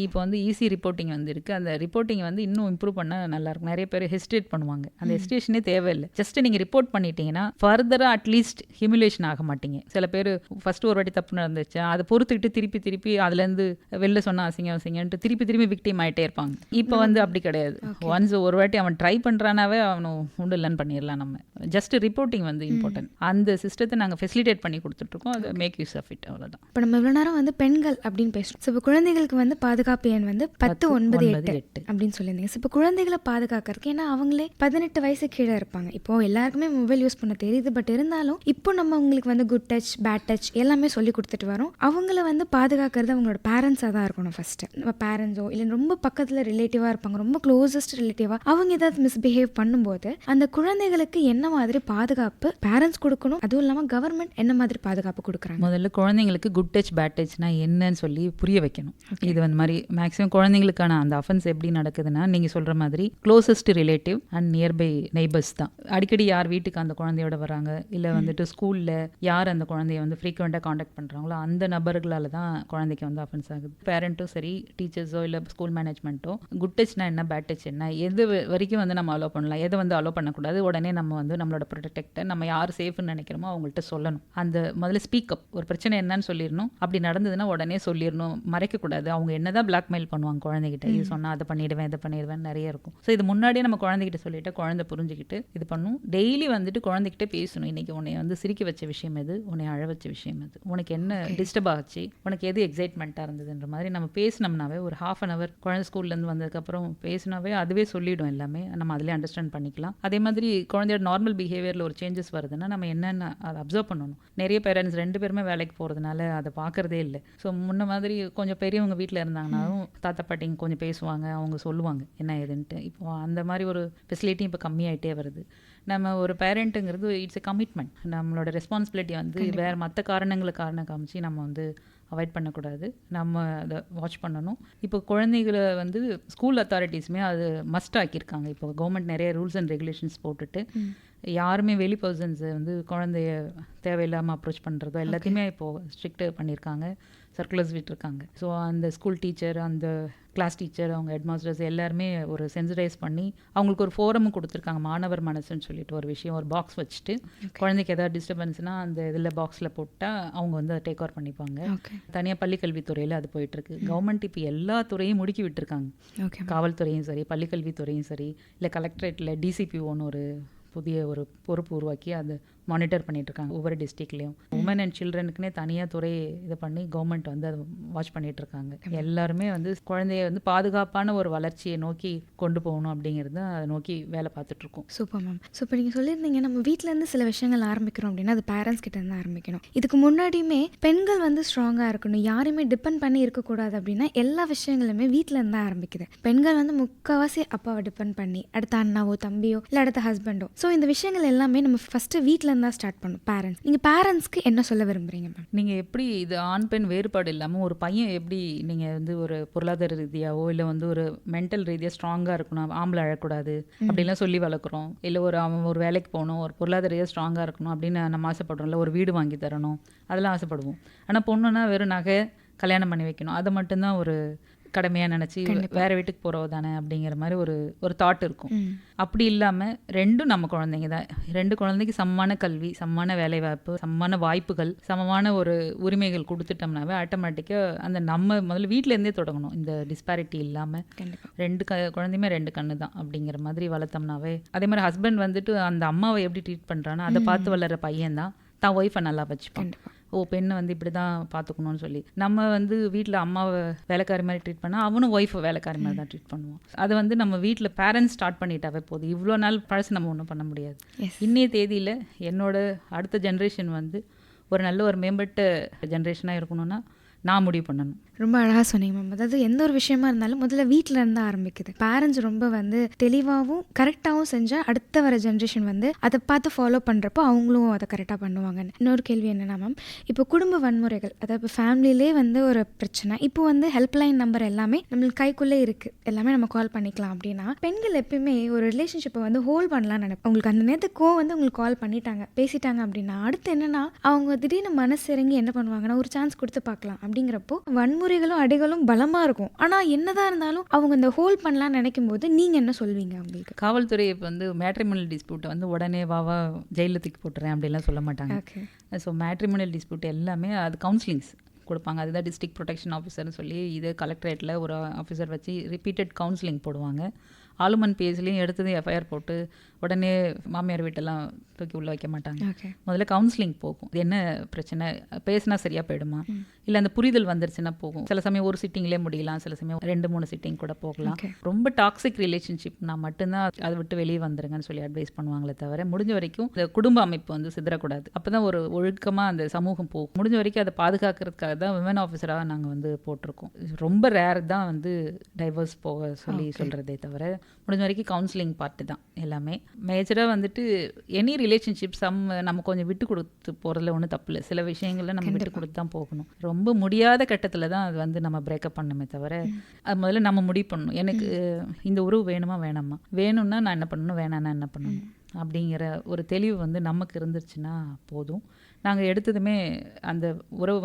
C: இப்போ வந்து ஈஸி ரிப்போர்ட்டிங் வந்து இருக்குது. அந்த ரிப்போர்ட்டிங் வந்து இன்னும் இம்ப்ரூவ் பண்ணால் நல்லாயிருக்கும். நிறைய பேர் ஹெசிடேட் பண்ணுவாங்க. அந்த ஹெசிடேஷனே தேவையில்லை. ஜஸ்ட் நீங்கள் ரிப்போர்ட் பண்ணிட்டீங்கன்னா ஃபர்தராக அட்லீஸ்ட் ஹியூமிலேஷன் ஆக மாட்டீங்க. சில பேர் ஃபஸ்ட்டு ஒரு வாட்டி தப்பு நடந்துச்சு, அதை பொறுத்துக்கிட்டு திருப்பி அதுலேருந்து வெளில சொன்னால் அசிங்கன்ட்டு திருப்பி விக்டிம் ஆகிட்டே இருப்பாங்க. இப்போ வந்து அப்படி கிடையாது. ஒன்ஸ் ஒரு வாட்டி அவன் ட்ரை பண்ணுறானாவே அவனை உண்டு லேர்ன் பண்ணிடலாம். நம்ம ஜஸ்ட் ரிப்போர்ட்டிங் வந்து இம்பார்ட்டன்ட். அந்த சிஸ்டத்தை நாங்கள் ஃபெசிலிட்டேட் பண்ணி கொடுத்துட்ருக்கோம். அதை மேக் யூஸ் ஆஃப் இட், அவ்வளோதான்.
B: இப்போ நம்ம இவ்வளோ நேரம் வந்து பெண்கள் அப்படின்னு பேசுகிறோம். ஸோ இப்போ குழந்தைகளுக்கு வந்து பாதுகாப்பு எண் வந்து 1098 அப்படின்னு சொல்லியிருந்தீங்க. இப்போ குழந்தைகளை பாதுகாக்கிறதுக்கு, ஏன்னா அவங்களே 18 வயசு கீழே இருப்பாங்க. இப்போ எல்லாருக்குமே மொபைல் யூஸ் பண்ண தெரியுது. பட் இருந்தாலும் இப்போ நம்ம அவங்களுக்கு வந்து குட் டச், பேட் டச் எல்லாமே சொல்லி கொடுத்துட்டு வரோம். அவங்கள வந்து பாதுகாக்கிறது அவங்களோட பேரண்ட்ஸாக தான் இருக்கணும் ஃபர்ஸ்ட். நம்ம பேரண்ட்ஸோ இல்லை ரொம்ப பக்கத்தில் ரிலேட்டிவாக இருப்பாங்க, ரொம்ப க்ளோசஸ்ட் ரிலேட்டிவாக, அவங்க ஏதாவது மிஸ்பிஹேவ் பண்ணும்போது அந்த குழந்தைகளுக்கு என்ன மாதிரி பாதுகாப்பு பேரண்ட்ஸ் கொடுக்கணும், அதுவும் இல்லாமல் கவர்மெண்ட் என்ன மாதிரி பாதுகாப்பு கொடுக்குறாங்க?
C: முதல்ல குழந்தைங்களுக்கு குட் டச் பேட் டச்னா என்னன்னு சொல்லி புரிய வைக்கணும். இது வந்து மாதிரி மேக்ஸிமம் குழந்தைங்களுக்கான அந்த அஃபென்ஸ் எப்படி நடக்குதுன்னா, நீங்கள் சொல்கிற மாதிரி closest relative and nearby neighbours தான். அடிக்கடி யார் வீட்டுக்கு அந்த குழந்தையோட வராங்க, இல்லை வந்துட்டு ஸ்கூலில் யார் அந்த குழந்தைய வந்து ஃப்ரீக்வெண்ட்டாக காண்டாக்ட் பண்ணுறாங்களோ அந்த நபர்களால் தான் குழந்தைக்கு வந்து அஃபென்ஸ் ஆகுது. பேரண்ட்டும் சரி, டீச்சர்ஸோ இல்லை ஸ்கூல் மேனேஜ்மெண்ட்டோ குட் டச்னா என்ன, பேட் டச் என்ன, எது வரைக்கும் வந்து நம்ம அலோவ் பண்ணலாம், எதை வந்து அலோவ் பண்ணக்கூடாது, உடனே நம்ம வந்து நம்மளோட ப்ரொடெக்டை நம்ம யார் சேஃப்னு நினைக்கிறோமோ அவங்கள்ட்ட சொல்லணும். அந்த முதல்ல ஸ்பீக் அப், ஒரு பிரச்சனை என்னன்னு சொல்லிடணும். அப்படி நடந்ததுன்னா உடனே சொல்லிடணும், மறைக்கக்கூடாது. அவங்க என்னதான் பிளாக்மெயில் பண்ணுவாங்க குழந்தைகிட்ட, இது சொன்னால் அதை பண்ணிடுவேன் இதை பண்ணிடுவேன் நிறைய இருக்கும். ஸோ இது முன்னாடியே நம்ம குழந்தைகிட்ட சொல்லிட்டு குழந்தை புரிஞ்சுக்கிட்டு இது பண்ணும். டெய்லி வந்துட்டு குழந்தைகிட்ட பேசணும். இன்னைக்கு உன்னை வந்து சிரிக்க வச்ச விஷயம் எது, உன்னை அழ வச்ச விஷயம் எது, உனக்கு என்ன டிஸ்டர்ப் ஆச்சு, உனக்கு எது எக்ஸைட்மெண்ட்டாக இருந்ததுன்ற மாதிரி நம்ம பேசினோம்னாவே ஒரு ½ an hour குழந்தை ஸ்கூல்லேருந்து வந்ததுக்கப்புறம் பேசினாவே அதுவே சொல்லிடும் எல்லாமே. நம்ம அதிலே அண்டர்ஸ்டாண்ட் பண்ணிக்கலாம். அதே மாதிரி குழந்தையோட நார்மல் பிஹேவியரில் ஒரு சேஞ்சஸ் வருதுன்னா நம்ம என்னென்ன அதை அப்சர்வ் பண்ணணும். நிறைய பேரண்ட்ஸ் 2 பேருமே வேலைக்கு போகிறதுனால அதை பார்க்குறதே இல்லை. ஸோ முன்ன மாதிரி கொஞ்சம் பெரியவங்க வீட்டில் இருந்தாங்கன்னாலும் தாத்தா பாட்டிங்க கொஞ்சம் பேசுவாங்க, அவங்க சொல்லுவாங்க என்ன ஏதுன்ட்டு. இப்போ அந்த மாதிரி ஒரு ஃபெசிலிட்டி இப்போ கம்மியாயிட்டே வருது. நம்ம ஒரு பேரண்ட்டுங்கிறது இட்ஸ் எ கமிட்மெண்ட். நம்மளோட ரெஸ்பான்சிபிலிட்டி வந்து வேறு மற்ற காரணம் காமிச்சு நம்ம வந்து அவாய்ட் பண்ணக்கூடாது. நம்ம அதை வாட்ச் பண்ணணும். இப்போ குழந்தைகளை வந்து ஸ்கூல் அத்தாரிட்டிஸுமே அது மஸ்ட் ஆக்கியிருக்காங்க. இப்போ கவர்மெண்ட் நிறைய ரூல்ஸ் அண்ட் ரெகுலேஷன்ஸ் போட்டுட்டு யாருமே வெளி பர்சன்ஸை வந்து குழந்தைய தேவையில்லாமல் அப்ரோச் பண்ணுறதோ எல்லாத்தையுமே இப்போது ஸ்ட்ரிக்ட் பண்ணியிருக்காங்க, சர்க்குலர்ஸ் விட்டுருக்காங்க. ஸோ அந்த ஸ்கூல் டீச்சர், அந்த கிளாஸ் டீச்சர், அவங்க ஹெட் மாஸ்டர்ஸ் எல்லாருமே ஒரு சென்சிடைஸ் பண்ணி அவங்களுக்கு ஒரு ஃபோரமும் கொடுத்துருக்காங்க. மாணவர் மனசுன்னு சொல்லிட்டு ஒரு விஷயம், ஒரு பாக்ஸ் வச்சுட்டு குழந்தைக்கு ஏதாவது டிஸ்டர்பன்ஸ்னால் அந்த இதில் பாக்ஸில் போட்டால் அவங்க வந்து அதை டேக் ஓவர் பண்ணிப்பாங்க. தனியாக பள்ளிக்கல்வித்துறையில் அது போயிட்டுருக்கு. கவர்மெண்ட் இப்போ எல்லா துறையும் முடுக்கி விட்டுருக்காங்க. காவல்துறையும் சரி, பள்ளிக்கல்வித்துறையும் சரி, இல்லை கலெக்டரேட்டில் டிசிபிஓன்னு ஒரு புதிய ஒரு பொறுப்பு உருவாக்கி அதை மானிட்டர் பண்ணிகிட்ருக்காங்க ஒவ்வொரு டிஸ்ட்ரிக்ட்லேயும். உமன் அண்ட் சில்ட்ரனுக்குனே தனியாக துறை இதை பண்ணி கவர்மெண்ட் வந்து அதை வாட்ச் பண்ணிகிட்ருக்காங்க. எல்லாருமே வந்து குழந்தைய வந்து பாதுகாப்பான ஒரு வளர்ச்சியை நோக்கி கொண்டு போகணும் அப்படிங்கிறது அதை நோக்கி வேலை பார்த்துட்ருக்கோம்.
B: Super ma'am. ஸோ இப்போ நீங்கள் சொல்லியிருந்தீங்க நம்ம வீட்டிலேருந்து சில விஷயங்கள் ஆரம்பிக்கிறோம் அப்படின்னா அது பேரண்ட்ஸ் கிட்டேருந்து ஆரம்பிக்கணும். இதுக்கு முன்னாடியுமே பெண்கள் வந்து ஸ்ட்ராங்காக இருக்கணும், யாருமே டிபெண்ட் பண்ணி இருக்கக்கூடாது அப்படின்னா எல்லா விஷயங்களுமே வீட்டிலேருந்து தான் ஆரம்பிக்குது. பெண்கள் வந்து முக்கால்வாசி அப்பாவை டிபெண்ட் பண்ணி, அடுத்த அண்ணாவோ தம்பியோ இல்லை அடுத்த ஹஸ்பண்டோ. ஸோ இந்த விஷயங்கள் எல்லாமே நம்ம ஃபஸ்ட்டு வீட்டில் தான் ஸ்டார்ட் பண்ணும். பேரண்ட்ஸ், நீங்கள் பேரண்ட்ஸ்க்கு என்ன சொல்ல விரும்புறீங்க மேம்? நீங்கள்
C: எப்படி இது ஆண் பெண் வேறுபாடு இல்லாமல் ஒரு பையன் எப்படி நீங்கள் வந்து ஒரு பொருளாதார ரீதியாவோ இல்லை வந்து ஒரு மென்டல் ரீதியாக ஸ்ட்ராங்காக இருக்கணும், ஆம்பளை அழக்கூடாது அப்படிலாம் சொல்லி வளர்க்குறோம். இல்லை அவன் ஒரு வேலைக்கு போகணும், ஒரு பொருளாதார ரீதியாக ஸ்ட்ராங்காக இருக்கணும் அப்படின்னு நம்ம ஆசைப்படுறோம்ல, ஒரு வீடு வாங்கி தரணும், அதெல்லாம் ஆசைப்படுவோம். ஆனால் பொண்ணுன்னா வெறும் நகை, கல்யாணம் பண்ணி வைக்கணும், அதை மட்டும்தான் ஒரு கடமையாக நினச்சி வேறு வீட்டுக்கு போகிறவ தானே அப்படிங்கிற மாதிரி ஒரு தாட் இருக்கும். அப்படி இல்லாமல் ரெண்டும் நம்ம குழந்தைங்க தான். 2 குழந்தைக்கு சமமான கல்வி, சமமான வேலைவாய்ப்பு, சமமான வாய்ப்புகள், சமமான ஒரு உரிமைகள் கொடுத்துட்டோம்னாவே ஆட்டோமேட்டிக்காக அந்த நம்ம முதல்ல வீட்டிலேருந்தே தொடங்கணும். இந்த டிஸ்பாரிட்டி இல்லாமல் 2 குழந்தையுமே 2 கண்ணு தான் அப்படிங்கிற மாதிரி வளர்த்தோம்னாவே. அதே மாதிரி ஹஸ்பண்ட் வந்துட்டு அந்த அம்மாவை எப்படி ட்ரீட் பண்ணுறான்னு அதை பார்த்து வளர்கிற பையன் தான் ஒய்ஃபை நல்லா வச்சுப்பான். பெண்ணை வந்து இப்படி தான் பார்த்துக்கணும்னு சொல்லி நம்ம வந்து வீட்டில் அம்மாவை வேலைக்காரி மாதிரி ட்ரீட் பண்ணால் அவனும் ஒய்ஃபை வேலைக்காரி மாதிரி தான் ட்ரீட் பண்ணுவோம். அதை வந்து நம்ம வீட்டில் பேரண்ட்ஸ் ஸ்டார்ட் பண்ணிட்டாவே போதும். இவ்வளோ நாள் பழசு நம்ம ஒன்றும் பண்ண முடியாது. இன்னைய தேதியில் என்னோட அடுத்த ஜென்ரேஷன் வந்து ஒரு நல்ல ஒரு மேம்பட்ட ஜென்ரேஷனாக இருக்கணும்னா நான் முடிவு பண்ணணும்.
B: ரொம்ப அழகாக சொன்னீங்க மேம். அதாவது எந்த ஒரு விஷயமா இருந்தாலும் முதல்ல வீட்டில் இருந்து ஆரம்பிக்குது. பேரண்ட்ஸ் ரொம்ப தெளிவாகவும் கரெக்டாகவும் செஞ்சால் அடுத்த வர ஜென்ரேஷன் அதை பார்த்து ஃபாலோ பண்ணுறப்போ அவங்களும் அதை கரெக்டாக பண்ணுவாங்கன்னு. இன்னொரு கேள்வி என்னென்னா மேம், இப்போ குடும்ப வன்முறைகள், அதாவது இப்போ ஃபேமிலியிலே ஒரு பிரச்சனை, இப்போ ஹெல்ப்லைன் நம்பர் எல்லாமே நம்மளுக்கு கைக்குள்ளே இருக்குது, எல்லாமே நம்ம கால் பண்ணிக்கலாம் அப்படின்னா, பெண்கள் எப்பயுமே ஒரு ரிலேஷன்ஷிப்பை ஹோல்ட் பண்ணலாம்னு நினைப்பேன். உங்களுக்கு அந்த நேரத்துக்கு உங்களுக்கு கால் பண்ணிட்டாங்க, பேசிட்டாங்க அப்படின்னா அடுத்து என்னன்னா அவங்க திடீர்னு மனசு இறங்கி என்ன பண்ணுவாங்கன்னா ஒரு சான்ஸ் கொடுத்து பார்க்கலாம். அப்படிங்கிறப்போ வன்முறைகளும் அடிகளும் பலமாக இருக்கும். ஆனால் என்னதான் இருந்தாலும் அவங்க இந்த ஹோல்ட் பண்ணலாம்னு நினைக்கும் போது நீங்கள் என்ன சொல்வீங்க அவங்களுக்கு?
C: காவல்துறை மேட்ரிமோனியல் டிஸ்பியூட் உடனே வாவா ஜெயிலில் தூக்கி போட்டுறேன் அப்படிலாம் சொல்ல மாட்டாங்க. ஸோ மேட்ரிமோனியல் டிஸ்பியூட் எல்லாமே அது கவுன்சிலிங்ஸ் கொடுப்பாங்க. அதுதான் டிஸ்ட்ரிக்ட் ப்ரொடெக்ஷன் ஆஃபீஸர்னு சொல்லி இது கலெக்டரேட்டில் ஒரு ஆஃபீஸர் வச்சு ரிப்பீட்டட் கவுன்சிலிங் போடுவாங்க. ஆலுமன் பேஸ்லேயும் எடுத்தது எஃப்ஐஆர் போட்டு உடனே மாமியார் வீட்டெல்லாம் தூக்கி உள்ள வைக்க மாட்டாங்க. முதல்ல கவுன்சிலிங் போகும். இது என்ன பிரச்சனை, பேசினா சரியாக போயிடுமா, இல்லை அந்த புரிதல் வந்துருச்சுன்னா போகும். சில சமயம் ஒரு சிட்டிங்லேயே முடியலாம், சில சமயம் 2-3 சிட்டிங் கூட போகலாம். ரொம்ப டாக்ஸிக் ரிலேஷன்ஷிப்னா மட்டும்தான் அதை விட்டு வெளியே வந்துருங்கன்னு சொல்லி அட்வைஸ் பண்ணுவாங்களே தவிர முடிஞ்ச வரைக்கும் இந்த குடும்ப அமைப்பு சிதறக்கூடாது. அப்போ தான் ஒரு ஒழுக்கமாக அந்த சமூகம் போகும். முடிஞ்ச வரைக்கும் அதை பாதுகாக்கிறதுக்காக தான் விமன் ஆஃபீஸராக நாங்கள் போட்டிருக்கோம். ரொம்ப ரேர் தான் டைவர்ஸ் போக சொல்லி சொல்கிறதே தவிர முடிஞ்ச வரைக்கும் கவுன்சிலிங் பார்ட்டு தான் எல்லாமே. மேஜராக எனி ரிலேஷன்ஷிப் நம்ம கொஞ்சம் விட்டு கொடுத்து போகிறதுல ஒன்றும் தப்பு இல்லை. சில விஷயங்களில் நம்ம விட்டு கொடுத்து தான் போகணும். ரொம்ப முடியாத கட்டத்தில் தான் அது நம்ம பிரேக்கப் பண்ணணுமே தவிர அது முதல்ல நம்ம முடிவு பண்ணணும். எனக்கு இந்த உறவு வேணுமா வேணாமா, வேணும்னா நான் என்ன பண்ணணும், வேணான்னா என்ன பண்ணணும் அப்படிங்கிற ஒரு தெளிவு நமக்கு இருந்துச்சுன்னா போதும். நாங்கள் எடுத்ததுமே அந்த உறவு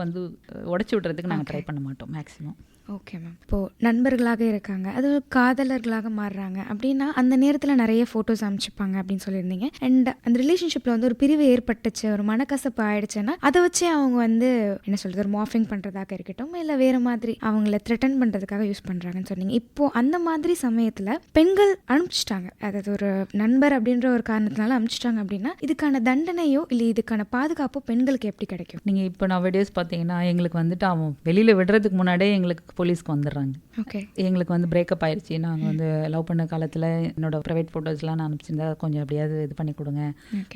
C: உடச்சி விடுறதுக்கு நாங்கள் ட்ரை பண்ண மாட்டோம் மேக்ஸிமம்.
B: Okay ma'am. இப்போது நண்பர்களாக இருக்காங்க, அது காதலர்களாக மாறுறாங்க அப்படின்னா அந்த நேரத்தில் நிறைய ஃபோட்டோஸ் அனுப்பிச்சிப்பாங்க அப்படின்னு சொல்லியிருந்தீங்க. அண்ட் அந்த ரிலேஷன்ஷிப்பில் ஒரு பிரிவு ஏற்பட்டுச்சு, ஒரு மனக்கசப்பு ஆயிடுச்சுன்னா அதை வச்சே அவங்க என்ன சொல்கிறது, ஒரு மார்ஃபிங் பண்ணுறதாக இருக்கட்டும், இல்லை வேறு மாதிரி அவங்கள த்ரெட்டன் பண்ணுறதுக்காக யூஸ் பண்ணுறாங்கன்னு சொன்னீங்க. இப்போது அந்த மாதிரி சமயத்தில் பெண்கள் அனுப்பிச்சிட்டாங்க, அதாவது ஒரு நண்பர் அப்படின்ற ஒரு காரணத்தினால அனுப்பிச்சிட்டாங்க அப்படின்னா இதுக்கான தண்டனையோ இல்லை இதுக்கான பாதுகாப்போ பெண்களுக்கு எப்படி கிடைக்கும்?
C: நீங்கள் இப்போ நான் வீடியோஸ் பார்த்தீங்கன்னா எங்களுக்கு அவன் வெளியில் விடுறதுக்கு முன்னாடியே எங்களுக்கு போலீஸ்க்கு வந்துடுறாங்க.
B: ஓகே,
C: எங்களுக்கு பிரேக்கப் ஆயிடுச்சு, நாங்கள் லவ் பண்ண காலத்தில் என்னோட ப்ரைவேட் ஃபோட்டோஸ்லாம் நான் அனுப்பிச்சிருந்தா கொஞ்சம் எப்படியாவது இது பண்ணி கொடுங்க,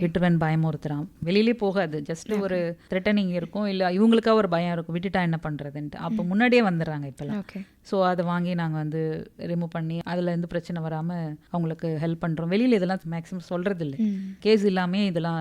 C: விட்டுவேன் பயமுறுத்துறான். வெளியிலே போகாது, ஜஸ்ட் ஒரு த்ரெட்டனிங் இருக்கும், இல்லை இவங்களுக்காக ஒரு பயம் இருக்கும், விட்டுட்டா என்ன பண்ணுறதுன்ட்டு. அப்போ முன்னாடியே வந்துடுறாங்க இப்போல்லாம். ஸோ அதை வாங்கி நாங்கள் ரிமூவ் பண்ணி அதில் இருந்து பிரச்சனை வராமல் அவங்களுக்கு ஹெல்ப் பண்ணுறோம். வெளியில் இதெல்லாம் மேக்ஸிமம் சொல்கிறது இல்லை, கேஸ் இல்லாமல் இதெல்லாம்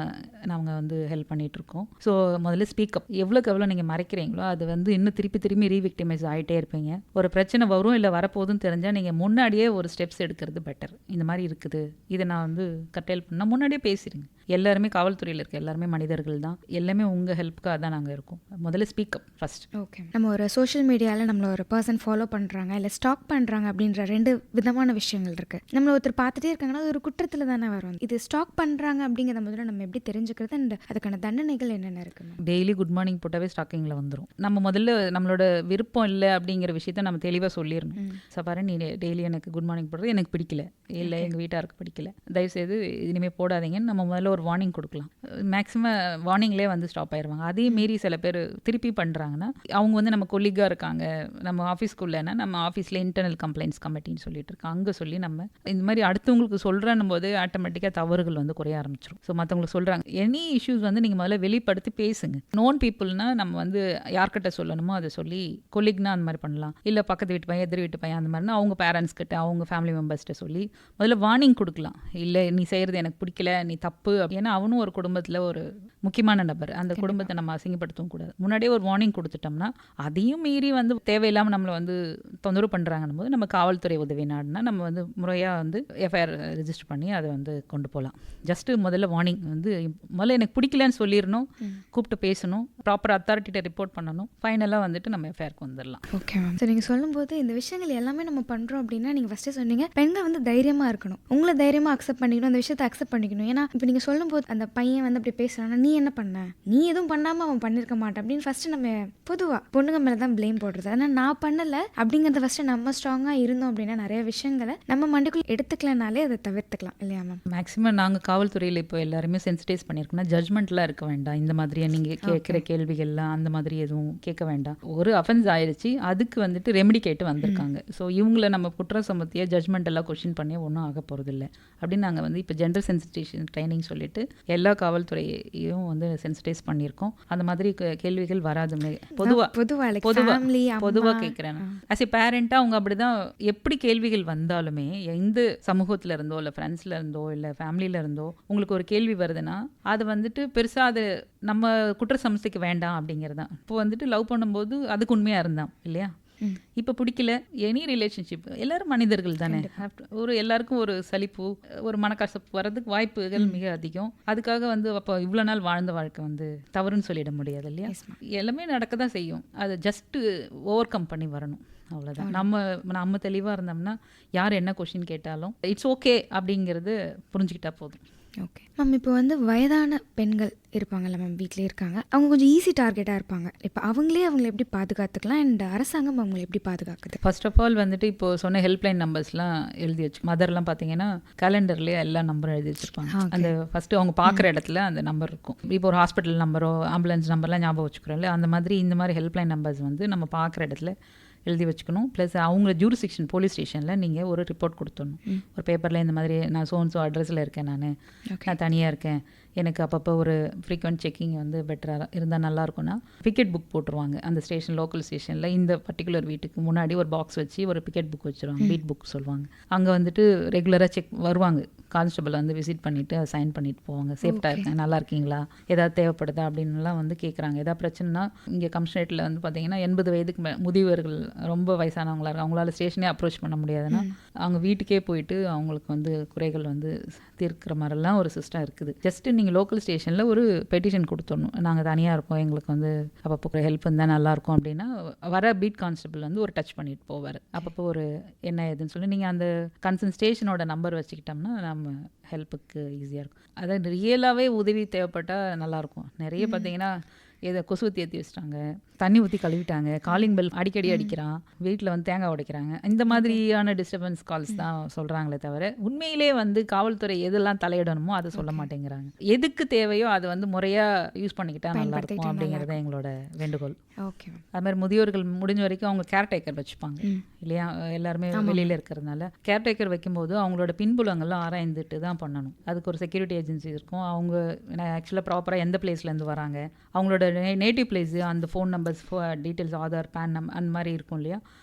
C: நாங்கள் ஹெல்ப் பண்ணிகிட்ருக்கோம். ஸோ முதல்ல ஸ்பீக்கப், எவ்வளோக்கு எவ்வளோ நீங்கள் மறைக்கிறீங்களோ அது இன்னும் திருப்பி ரீவிக்டிமைஸ் ஆகிட்டே இருப்பீங்க. ஒரு பிரச்சனை வரும் இல்லை வரப்போகுதுன்னு தெரிஞ்சால் நீங்கள் முன்னாடியே ஒரு ஸ்டெப்ஸ் எடுக்கிறது பெட்டர். இந்த மாதிரி இருக்குது, இதை நான் கட்டேல் பண்ணால் முன்னாடியே பேசிடுங்க. எல்லாருமே காவல்துறையில் இருக்க எல்லாருமே மனிதர்கள் தான், எல்லாமே உங்கள் ஹெல்ப்புக்காக தான் நாங்கள் இருக்கோம். முதல்ல ஸ்பீக்கப் ஃபர்ஸ்ட்.
B: ஓகே, நம்ம ஒரு சோஷியல் மீடியாவில் நம்மளை ஒரு பர்சன் ஃபாலோ பண்ணுறாங்க இல்லை ஸ்டாக் பண்ணுறாங்க அப்படின்ற 2 விதமான விஷயங்கள் இருக்குது. நம்மளை ஒருத்தர் பார்த்துட்டே இருக்காங்கன்னா அது ஒரு குற்றத்தில் தானே வரும். இது ஸ்டாக் பண்ணுறாங்க அப்படிங்கிறத முதல்ல நம்ம எப்படி தெரிஞ்சுக்கிறது, அண்ட் அதுக்கான தண்டனைகள் என்னென்ன இருக்குங்க?
C: டெய்லி குட் மார்னிங் போட்டாவே ஸ்டாக்கிங்கில் வந்துடும். நம்ம முதல்ல நம்மளோட விருப்பம் இல்லை அப்படிங்கிற விஷயத்த நம்ம தெளிவாக சொல்லிடணும். சப்பாரு நீ டெய்லி எனக்கு குட் மார்னிங் போடுறது எனக்கு பிடிக்கல, இல்லை எங்கள் வீட்டாருக்கு பிடிக்கல, தயவுசெய்து இனிமேல் போடாதீங்கன்னு நம்ம முதல்ல ஒரு வார்னிங் கொடுக்கலாம். மேக்ஸிமம் வார்னிங்லேயே ஸ்டாப் ஆயிடுவாங்க. அதே மீறி சில பேர் திருப்பி பண்ணுறாங்கன்னா அவங்க நம்ம கொலிகாக இருக்காங்க, நம்ம ஆஃபீஸ்க்குள்ளேன்னா நம்ம ஆஃபீஸில் இன்டர்னல் கம்ப்ளைண்ட்ஸ் கமிட்டின்னு சொல்லிட்டு இருக்கோம், அங்கே சொல்லி நம்ம இந்த மாதிரி அடுத்தவங்களுக்கு சொல்கிறன்னும் போது ஆட்டோமேட்டிக்காக தவறுகள் குறைய ஆரம்பிச்சிடும். ஸோ மற்றவங்களுக்கு சொல்கிறாங்க எனி இஷ்யூஸ் நீங்கள் முதல்ல வெளிப்படுத்தி பேசுங்க. நோன் பீப்புள்னா நம்ம யார்கிட்ட சொல்லணுமோ அதை சொல்லி, கொலிக்னா அந்த மாதிரி பண்ணலாம், இல்லை பக்கத்து வீட்டு பையன் எதிர் வீட்டு பையன் அந்த மாதிரினா அவங்க பேரண்ட்ஸ் கிட்ட அவங்க ஃபேமிலி மெம்பர்ஸ்கிட்ட சொல்லி முதல்ல வார்னிங் கொடுக்கலாம். இல்லை நீ செய்கிறது எனக்கு பிடிக்கல, நீ தப்பு. ஏன்னா அவனும் ஒரு குடும்பத்தில் ஒரு முக்கியமான நபர், அந்த குடும்பத்தை நம்ம அசிங்கப்படுத்தவும் கூடாது. முன்னாடியே ஒரு வார்னிங் கொடுத்துட்டோம்னா அதையும் மீறி தேவையில்லாமல் நம்மளை தொந்தரவு பண்ணுறாங்கன்னும் போது நம்ம காவல்துறை உதவி நாடுனா நம்ம முறையாக எஃப்ஐஆர் ரெஜிஸ்டர் பண்ணி அதை கொண்டு போகலாம். ஜஸ்ட்டு முதல்ல வார்னிங் முதல்ல எனக்கு பிடிக்கலன்னு சொல்லிடணும், கூப்பிட்டு பேசணும், ப்ராப்பர் அத்தாரிட்டிகிட்ட ரிப்போர்ட் பண்ணணும், ஃபைனலாக நம்ம எஃப்ஐஆருக்கு வந்துடலாம்.
B: Okay ma'am. ஸோ நீங்கள் சொல்லும்போது இந்த விஷயங்கள் எல்லாமே நம்ம பண்ணுறோம் அப்படின்னா நீங்கள் ஃபஸ்ட்டு சொன்னீங்க பெண்கள் தைரியமாக இருக்கணும், உங்களை தைரியமாக அக்செப்ட் பண்ணிக்கணும், அந்த விஷயத்தை அக்செப்ட் பண்ணிக்கணும். ஏன்னா இப்போ நீங்கள் சொல்லும்போது அந்த பையன் அப்படி பேசுகிறான்னா நீ என்ன பண்ண, நீ எதுவும் பண்ணாமல் அவன் பண்ணியிருக்க மாட்டான் அப்படின்னு ஃபஸ்ட்டு நம்ம பொதுவாக பொண்ணுங்க மேலே தான் ப்ளேம் போடுறது. ஆனால் நான் பண்ணலை அப்படிங்கிறத ஃபஸ்ட்டு நம்ம ஸ்ட்ராங்காக இருந்தோம் அப்படின்னா நிறைய விஷயங்களை நம்ம மண்டைக்குள்ளே எடுத்துக்கலனாலே அதை தவிர்த்துக்கலாம் இல்லையா மேம்?
C: மேக்ஸிமம் நாங்கள் காவல்துறையில் இப்போ எல்லாருமே சென்சிடைஸ் பண்ணியிருக்கோம்னா ஜட்மெண்ட்லாம் இருக்க வேண்டாம், இந்த மாதிரியே நீங்கள் கேட்குற கேள்விகள்லாம் அந்த மாதிரி எதுவும் கேட்க வேண்டாம். ஒரு அஃபென்ஸ் ஆயிடுச்சு, அதுக்கு ரெமெடி கேட்டு வந்திருக்காங்க. ஸோ இவங்களை நம்ம குற்றம் சுமத்திய ஜட்மெண்ட் எல்லாம் கொஸ்டின் பண்ணி ஒன்றும் ஆக போகிறதில்ல அப்படின்னு நாங்கள் வந்து இப்போ ஜென்ரல் சென்சிட்டேஷன் ட்ரைனிங் சொல்லிட்டு எல்லா காவல்துறையும் வந்து சென்சிட்டைஸ் பண்ணியிருக்கோம். அந்த மாதிரி கேள்விகள் வராதுமே. பொதுவாக கேட்குறேன். ஆஸ் எ பேரண்ட்டாக அவங்க அப்படிதான் எப்படி கேள்விகள் வந்தாலுமே எந்த சமூகத்தில் இருந்தோ இல்லை ஃப்ரெண்ட்ஸில் இருந்தோ இல்லை ஃபேமிலியில் இருந்தோ உங்களுக்கு ஒரு கேள்வி வருதுன்னா அது வந்துட்டு பெருசாக அது நம்ம குற்ற சமஸ்தைக்கு வேண்டாம் அப்படிங்கிறது தான். இப்போ வந்துட்டு லவ் பண்ணும்போது அதுக்கு உண்மையாக இருந்தான் இல்லையா, இப்போ பிடிக்கல, எனி ரிலேஷன்ஷிப் எல்லாரும் மனிதர்கள் தானே, ஒரு எல்லாருக்கும் ஒரு சலிப்பு ஒரு மனக்கசப்பு வர்றதுக்கு வாய்ப்புகள் மிக அதிகம். அதுக்காக வந்து அப்போ இவ்வளோ நாள் வாழ்ந்த வாழ்க்கை வந்து தவறுன்னு சொல்லிட முடியாது இல்லையா. எல்லாமே நடக்க தான் செய்யும், அதை ஜஸ்ட்டு ஓவர் கம் பண்ணி வரணும், அவ்வளோதான். நம்ம தெளிவாக இருந்தோம்னா யார் என்ன கொஷின் கேட்டாலும் இட்ஸ் ஓகே அப்படிங்கிறது புரிஞ்சுக்கிட்டா போதும்.
B: ஓகே மேம், இப்போ வந்து வயதான பெண்கள் இருப்பாங்கல்ல மேம், வீட்டிலே இருக்காங்க, அவங்க கொஞ்சம் ஈஸி டார்கெட்டாக இருப்பாங்க. இப்போ அவங்கள எப்படி பாதுகாத்துக்கலாம் அண்ட் அரசாங்கம் அவங்களை எப்படி பாதுகாக்குது?
C: ஃபர்ஸ்ட் ஆஃப் ஆல் வந்துட்டு இப்போ சொன்ன ஹெல்ப்லைன் நம்பர்ஸ்லாம் எழுதி வச்சு மதர்லாம் பார்த்தீங்கன்னா கேலண்டர்லேயே எல்லா நம்பரும் எழுதி வச்சுருப்பாங்க. அந்த ஃபஸ்ட்டு அவங்க பார்க்குற இடத்துல அந்த நம்பர் இருக்கும். இப்போ ஒரு ஹாஸ்பிட்டல் நம்பரோ ஆம்புலன்ஸ் நம்பர்லாம் ஞாபகம் வச்சுக்கிறோம்ல, அந்த மாதிரி இந்த மாதிரி ஹெல்ப்லைன் நம்பர்ஸ் வந்து நம்ம பார்க்குற இடத்துல எழுதி வச்சுக்கணும். ப்ளஸ் அவங்க ஜூரிஸ்டிக்ஷன் போலீஸ் ஸ்டேஷனில் நீங்கள் ஒரு ரிப்போர்ட் கொடுத்துடணும். ஒரு பேப்பரில் இந்த மாதிரி நான் சோன்ஸோ அட்ரஸில் இருக்கேன், நான் தனியாக இருக்கேன், எனக்கு அப்பப்போ ஒரு ஃப்ரீக்வெண்ட் செக்கிங் வந்து பெட்டராக இருந்தால் நல்லாயிருக்கும்னா பிக்கெட் புக் போட்டுருவாங்க அந்த ஸ்டேஷன், லோக்கல் ஸ்டேஷனில். இந்த பர்டிகுலர் வீட்டுக்கு முன்னாடி ஒரு பாக்ஸ் வச்சு ஒரு பிக்கெட் புக் வச்சுருவாங்க, பீட் புக் சொல்லுவாங்க. அங்கே வந்துட்டு ரெகுலராக செக் வருவாங்க, கான்ஸ்டபிள் வந்து விசிட் பண்ணிவிட்டு அதை சைன் பண்ணிட்டு போவாங்க. சேஃப்டாக இருக்கேன், நல்லா இருக்கீங்களா, ஏதாவது தேவைப்படுதா அப்படின்லாம் வந்து கேட்குறாங்க. ஏதாவது பிரச்சனைனா இங்கே கமிஷனரேட்டில் வந்து பார்த்தீங்கன்னா 80 வயதுக்கு முதியவர்கள் ரொம்ப வயசானவங்களா இருக்கு, அவங்களால ஸ்டேஷனே அப்ரோச் பண்ண முடியாதுன்னா அவங்க வீட்டுக்கே போயிட்டு அவங்களுக்கு வந்து குறைகள் வந்து தீர்க்கிற மாதிரிலாம் ஒரு சிஸ்டம் இருக்குது. ஜஸ்ட்டு நீங்கள் லோக்கல் ஸ்டேஷனில் ஒரு பெட்டிஷன் கொடுத்துடணும், நாங்கள் தனியாக இருக்கோம், எங்களுக்கு வந்து அப்பப்போ ஹெல்ப் இருந்தால் நல்லாயிருக்கும் அப்படின்னா வர பீட் கான்ஸ்டபிள் வந்து ஒரு டச் பண்ணிட்டு போவார். அப்பப்போ ஒரு என்ன ஏதுன்னு சொல்லி நீங்கள் அந்த கன்சர்ன் ஸ்டேஷனோட நம்பர் வச்சுக்கிட்டோம்னா நம்ம ஹெல்ப்புக்கு ஈஸியாக இருக்கும். அதாவது ரியலாகவே உதவி தேவைப்பட்டால் நல்லாயிருக்கும். நிறைய பார்த்தீங்கன்னா ஏதோ கொசுவத்தி ஏற்றி வச்சிட்டாங்க, தண்ணி ஊற்றி கழுவிட்டாங்க, காலிங் பெல் அடிக்கடி அடிக்கிறான், வீட்டில் வந்து தேங்காய் உடைக்கிறாங்க, இந்த மாதிரியான டிஸ்டர்பன்ஸ் கால்ஸ் தான் சொல்கிறாங்களே தவிர உண்மையிலே வந்து காவல்துறை எதெல்லாம் தலையிடணுமோ அதை சொல்ல மாட்டேங்கிறாங்க. எதுக்கு தேவையோ அதை வந்து முறையாக யூஸ் பண்ணிக்கிட்டா நல்லா இருக்கும் அப்படிங்கிறது எங்களோட வேண்டுகோள்.
B: ஓகே.
C: அது மாதிரி முதியோர்கள் முடிஞ்ச வரைக்கும் அவங்க கேர்டேக்கர் வச்சுப்பாங்க இல்லையா, எல்லாருமே வெளியில் இருக்கிறதுனால கேர்டேக்கர் வைக்கும்போது அவங்களோட பின்புலங்கள்லாம் ஆராய்ந்துட்டு தான் பண்ணணும். அதுக்கு ஒரு செக்யூரிட்டி ஏஜென்சி இருக்கும். அவங்க ஆக்சுவலாக ப்ராப்பராக எந்த பிளேஸ்லேருந்து வராங்க, அவங்களோட நேட்டிவ் பிளேஸு, அந்த phone numbers, details, Aadhaar, PAN அந்த மாதிரி இருக்கும் இல்லையா,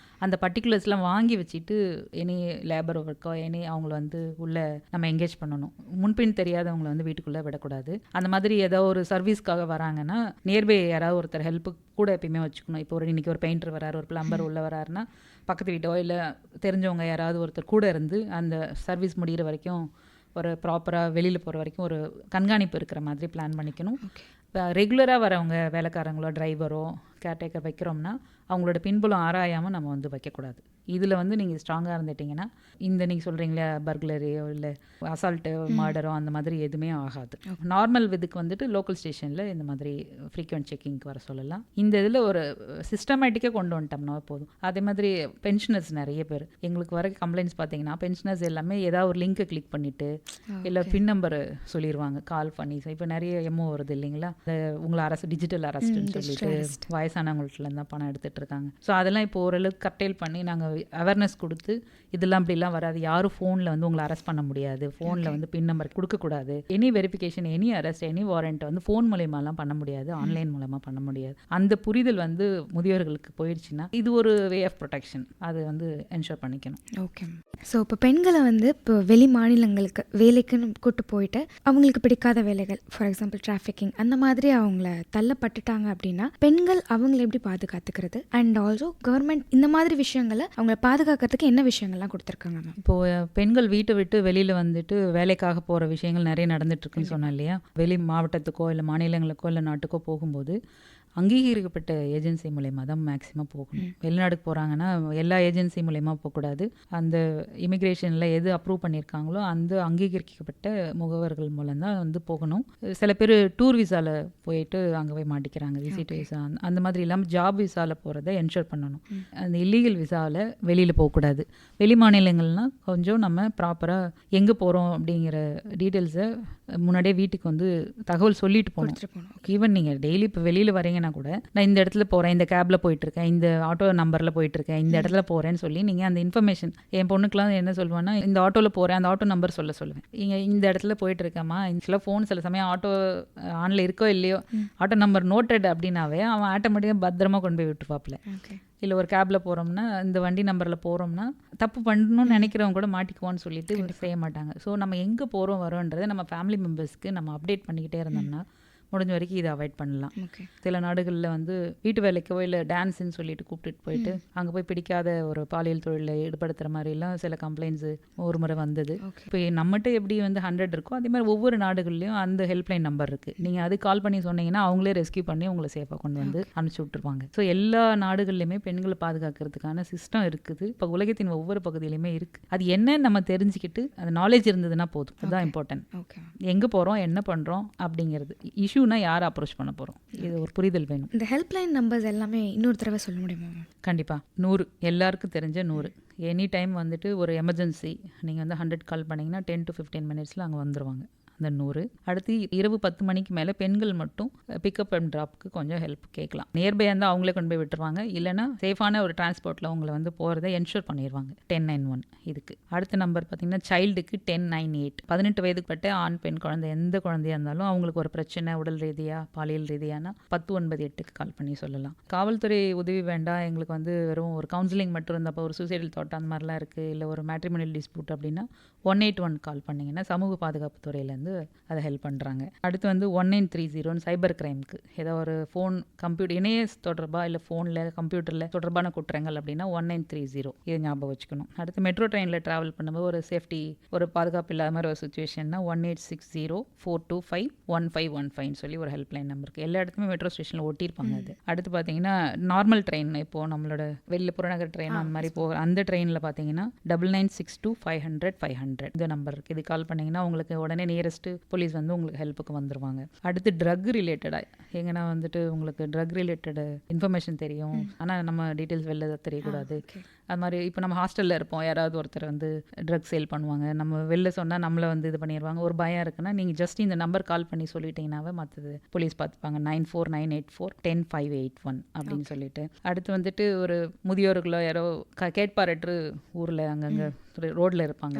C: அந்த பர்டிகுலர்ஸ்லாம் வாங்கி வச்சுட்டு எனி லேபர் ஒர்க்கோ எனி அவங்கள வந்து உள்ளே நம்ம என்கேஜ் பண்ணணும். முன்பின் தெரியாதவங்களை வந்து வீட்டுக்குள்ளே விடக்கூடாது. அந்த மாதிரி ஏதோ ஒரு சர்வீஸ்க்காக வராங்கன்னா நியர்பை யாராவது ஒருத்தர் ஹெல்ப்புக்கு கூட எப்பயுமே வச்சுக்கணும். இப்போ இன்றைக்கி ஒரு பெயிண்டர் வராரு, ஒரு பிளம்பர் உள்ள வராருன்னா பக்கத்து வீட்டோ இல்லை தெரிஞ்சவங்க யாராவது ஒருத்தர் கூட இருந்து அந்த சர்வீஸ் முடிகிற வரைக்கும் ஒரு ப்ராப்பராக வெளியில் போகிற வரைக்கும் ஒரு கண்காணிப்பு இருக்கிற மாதிரி பிளான் பண்ணிக்கணும். இப்போ ரெகுலராக வரவங்க வேலைக்காரங்களோ டிரைவரோ கேர்டேக்கர் வைக்கிறோம்னா அவங்களோட பின்புலம் ஆராயாமல் நம்ம வந்து வைக்கக்கூடாது. இதில் வந்து நீங்கள் ஸ்ட்ராங்காக இருந்துட்டிங்கன்னா இந்த நீங்கள் சொல்கிறீங்களே பர்குலரியோ இல்லை அசால்ட்டு மர்டரோ அந்த மாதிரி எதுவுமே ஆகாது. நார்மல் இதுக்கு வந்துட்டு லோக்கல் ஸ்டேஷனில் இந்த மாதிரி ஃப்ரீக்வெண்ட் செக்கிங்க்கு வர சொல்லலாம். இந்த இதில் ஒரு சிஸ்டமேட்டிக்காக கொண்டு வந்துட்டோம்னா போதும். அதே மாதிரி பென்ஷனர்ஸ் நிறைய பேர் எங்களுக்கு வர கம்ப்ளைண்ட்ஸ் பார்த்தீங்கன்னா பென்ஷனர்ஸ் எல்லாமே ஏதாவது ஒரு லிங்க்கை கிளிக் பண்ணிவிட்டு இல்லை பின் நம்பர் சொல்லிடுவாங்க கால் பண்ணி. இப்போ நிறைய எம்ஓ வருது இல்லைங்களா, உங்களை அரசு டிஜிட்டல் அரெஸ்ட்னு சொல்லிட்டு வயசானவங்கள்ட்ட தான் பணம் எடுத்துகிட்டு இருக்காங்க. ஸோ அதெல்லாம் இப்போ ஓரளவுக்கு கர்டைல் பண்ணி நாங்கள் அவேர்னஸ் கொடுத்து இதெல்லாம் இப்படிலாம் வராது, யாரும் ஃபோனில் வந்து உங்களை அரெஸ்ட் பண்ண முடியாது, ஃபோனில் வந்து பின் நம்பர் கொடுக்கக்கூடாது, any verification any arrest any warrant வந்து ஃபோன் மூலயமாலாம் பண்ண முடியாது, ஆன்லைன் மூலமாக பண்ண முடியாது. அந்த புரிதல் வந்து முதியோர்களுக்கு போயிடுச்சுன்னா இது ஒரு வே ஆஃப் ப்ரொடெக்ஷன், அது வந்து என்ஷோர் பண்ணிக்கணும்.
B: ஓகே. ஸோ இப்போ பெண்களை வந்து இப்போ வெளி மாநிலங்களுக்கு வேலைக்குன்னு கூட்டு போயிட்டு அவங்களுக்கு பிடிக்காத வேலைகள், ஃபார் எக்ஸாம்பிள் டிராஃபிக்கிங் அந்த மாதிரி அவங்கள தள்ளப்பட்டுட்டாங்க அப்படின்னா பெண்கள் அவங்களை எப்படி பாதுகாத்துக்கிறது அண்ட் ஆல்சோ கவர்மெண்ட் இந்த மாதிரி விஷயங்களை அவங்கள பாதுகாக்கிறதுக்கு என்ன விஷயங்கள்லாம் கொடுத்துருக்காங்க மேம்?
C: இப்போது பெண்கள் வீட்டை விட்டு வெளியில் வந்துட்டு வேலைக்காக போகிற விஷயங்கள் நிறைய நடந்துட்டுருக்குன்னு சொன்னேன் இல்லையா. வெளி மாவட்டத்துக்கோ இல்லை மாநிலங்களுக்கோ இல்லை நாட்டுக்கோ போகும்போது அங்கீகரிக்கப்பட்ட ஏஜென்சி மூலயமா தான் மேக்ஸிமம் போகணும். வெளிநாடுக்கு போகிறாங்கன்னா எல்லா ஏஜென்சி மூலயமா போகக்கூடாது. அந்த இமிக்ரேஷனில் எது அப்ரூவ் பண்ணியிருக்காங்களோ அந்த அங்கீகரிக்கப்பட்ட முகவர்கள் மூலம் தான் வந்து போகணும். சில பேர் டூர் விசாவில் போயிட்டு அங்கே போய் மாட்டிக்கிறாங்க, விசிட் விசா அந்த மாதிரி இல்லாமல் ஜாப் விசாவில் போகிறத என்ஷூர் பண்ணணும். அந்த இல்லீகல் விசாவில் வெளியில் போகக்கூடாது. வெளி மாநிலங்கள்னால் கொஞ்சம் நம்ம ப்ராப்பராக எங்கே போகிறோம் அப்படிங்கிற டீட்டெயில்ஸை முன்னாடியே வீட்டுக்கு வந்து தகவல் சொல்லிட்டு போகணும். ஈவன் நீங்கள் டெய்லி இப்போ வெளியில் வரீங்கன்னா தெரியலனா கூட நான் இந்த இடத்துல போகிறேன், இந்த கேபில் போயிட்டுருக்கேன், இந்த ஆட்டோ நம்பரில் போயிட்டுருக்கேன், இந்த இடத்துல போகிறேன்னு சொல்லி நீங்கள் அந்த இன்ஃபர்மேஷன் என் பொண்ணுக்குலாம் என்ன சொல்லுவேன்னா, இந்த ஆட்டோவில் போகிறேன், அந்த ஆட்டோ நம்பர் சொல்லுவேன். இங்கே இந்த இடத்துல போயிட்டுருக்கேம்மா, சில ஃபோன் சில சமயம் ஆட்டோ ஆனில் இருக்கோ இல்லையோ ஆட்டோ நம்பர் நோட்டட் அப்படின்னாவே அவன் ஆட்டோமேட்டிக்காக பத்திரமா கொண்டு போய் விட்டுருப்பாப்புல. இல்லை ஒரு கேபில் போகிறோம்னா இந்த வண்டி நம்பரில் போகிறோம்னா தப்பு பண்ணணும்னு நினைக்கிறவங்க கூட மாட்டிக்குவான்னு சொல்லிட்டு செய்ய மாட்டாங்க. ஸோ நம்ம எங்கே போகிறோம் வரோன்றதை நம்ம ஃபேமிலி மெம்பர்ஸ்க்கு நம்ம அப்டேட் பண்ணிக்கிட்டே இருந்தோம்னா முடிஞ்ச வரைக்கும் இதை அவாய்ட் பண்ணலாம். சில நாடுகளில் வந்து வீட்டு வேலைக்கோ இல்லை டான்ஸுன்னு சொல்லிட்டு கூப்பிட்டுட்டு போயிட்டு அங்கே போய் பிடிக்காத ஒரு பாலியல் தொழிலை ஈடுபடுத்துகிற மாதிரிலாம் சில கம்ப்ளைண்ட்ஸு ஒரு முறை வந்தது. இப்போ நம்மகிட்ட எப்படி வந்து 100 இருக்கோ அதே மாதிரி ஒவ்வொரு நாடுகள்லையும் அந்த ஹெல்ப்லைன் நம்பர் இருக்குது. நீங்கள் அது கால் பண்ணி சொன்னீங்கன்னா அவங்களே ரெஸ்கியூ பண்ணி உங்களை சேஃபாக கொண்டு வந்து அனுப்பிச்சி விட்டுருவாங்க. ஸோ எல்லா நாடுகள்லையுமே பெண்களை பாதுகாக்கிறதுக்கான சிஸ்டம் இருக்குது. இப்போ உலகத்தின் ஒவ்வொரு பகுதியிலையுமே இருக்குது. அது என்ன நம்ம தெரிஞ்சுக்கிட்டு அந்த நாலேஜ் இருந்ததுன்னா போதும். அதுதான் இம்பார்ட்டன்ட். எங்கே போகிறோம், என்ன பண்ணுறோம் அப்படிங்கிறது. இஷ்யூனா யாரை அப்ரோச் பண்ண போகிறோம், இது ஒரு புரிதல் வேணும்.
B: இந்த ஹெல்ப்லைன் நம்பர்ஸ் எல்லாமே இன்னொரு தடவை சொல்ல முடியுமா?
C: கண்டிப்பாா 100 எல்லாருக்கும் தெரிஞ்ச 100. எனி டைம் வந்துட்டு ஒரு எமர்ஜென்சி நீங்கள் வந்து 100 கால் பண்ணிங்கன்னா 10 to 15 மினிட்ஸில் அங்கே வந்துடுவாங்க. அந்த 100. அடுத்து இரவு 10 மணிக்கு மேலே பெண்கள் மட்டும் பிக்கப் அண்ட் ட்ராப்க்கு கொஞ்சம் ஹெல்ப் கேட்கலாம். நியர்பையாக இருந்தால் அவங்களே கொண்டு போய் விட்டுருவாங்க. இல்லைனா சேஃபான ஒரு டிரான்ஸ்போர்ட்டில் அவங்களை வந்து போகிறத என்ஷூர் பண்ணிடுவாங்க. 1091 இதுக்கு. அடுத்த நம்பர் பார்த்திங்கன்னா சைல்டுக்கு 1098. 18 வயதுப்பட்ட ஆண் பெண் குழந்தை எந்த குழந்தையாக இருந்தாலும் அவங்களுக்கு ஒரு பிரச்சனை உடல் ரீதியாக பாலியல் ரீதியானா 1098க்கு கால் பண்ணி சொல்லலாம். காவல்துறை உதவி வேண்டாம், எங்களுக்கு வந்து வெறும் ஒரு கவுன்சிலிங் மட்டும் இருந்தப்போ ஒரு சூசைடல் தாட் அந்த மாதிரிலாம் இருக்குது, இல்லை ஒரு மேட்ரிமோனியல் டிஸ்பியூட் அப்படின்னா 181 கால் பண்ணிங்கன்னா சமூக பாதுகாப்பு துறையிலேருந்து அதை ஹெல்ப் பண்ணுறாங்க. அடுத்து வந்து 1930 சைபர் கிரைமுக்கு ஏதோ ஒரு ஃபோன் கம்ப்யூட்டர் இணைய தொடர்பாக இல்லை ஃபோனில் கம்ப்யூட்டரில் தொடர்பான குற்றங்கள் அப்படின்னா 1930 இதை ஞாபகம் வச்சுக்கணும். அடுத்து மெட்ரோ ட்ரெயினில் ட்ராவல் பண்ணும்போது ஒரு சேஃப்டி ஒரு பாதுகாப்பு இல்லாத மாதிரி ஒரு சுச்சுவேஷன்னா 1860-425-1515 சொல்லி ஒரு ஹெல்ப்லைன் நம்பர் இருக்குது. எல்லா இடத்துமே மெட்ரோ ஸ்டேஷனில் ஒட்டியிருப்பாங்க. அது அடுத்து பார்த்தீங்கன்னா நார்மல் ட்ரெயின், இப்போது நம்மளோட வெளில புறநகர் ட்ரெயின் அந்த மாதிரி போகிற அந்த ட்ரெயினில் பார்த்தீங்கன்னா 9962-500-500 இந்த நம்பர் இருக்குது. இது கால் பண்ணிங்கன்னா உங்களுக்கு உடனே நியரஸ்ட் போலீஸ் வந்து உங்களுக்கு ஹெல்ப்புக்கு வந்துருவாங்க. அடுத்து ட்ரக் ரிலேட்டடாக எங்கன்னா வந்துட்டு உங்களுக்கு ட்ரக் ரிலேட்டட் இன்ஃபர்மேஷன் தெரியும், ஆனால் நம்ம டீட்டெயில்ஸ் வெளில தெரியக்கூடாது. அது மாதிரி இப்போ நம்ம ஹாஸ்டலில் இருப்போம், யாராவது ஒருத்தர் வந்து ட்ரக் சேல் பண்ணுவாங்க, நம்ம வெளில சொன்னால் நம்மளை வந்து இது பண்ணிடுவாங்க, ஒரு பயம் இருக்குன்னா நீங்கள் ஜஸ்ட் இந்த நம்பர் கால் பண்ணி சொல்லிட்டீங்கன்னாவே மற்றது போலீஸ் பார்த்துப்பாங்க. 9498410581 அப்படின்னு சொல்லிட்டு. அடுத்து வந்துட்டு ஒரு முதியோர்களோ யாரோ கேட்பாரற்று ஊரில் அங்கங்கே ரோட்டில் இருப்பாங்க,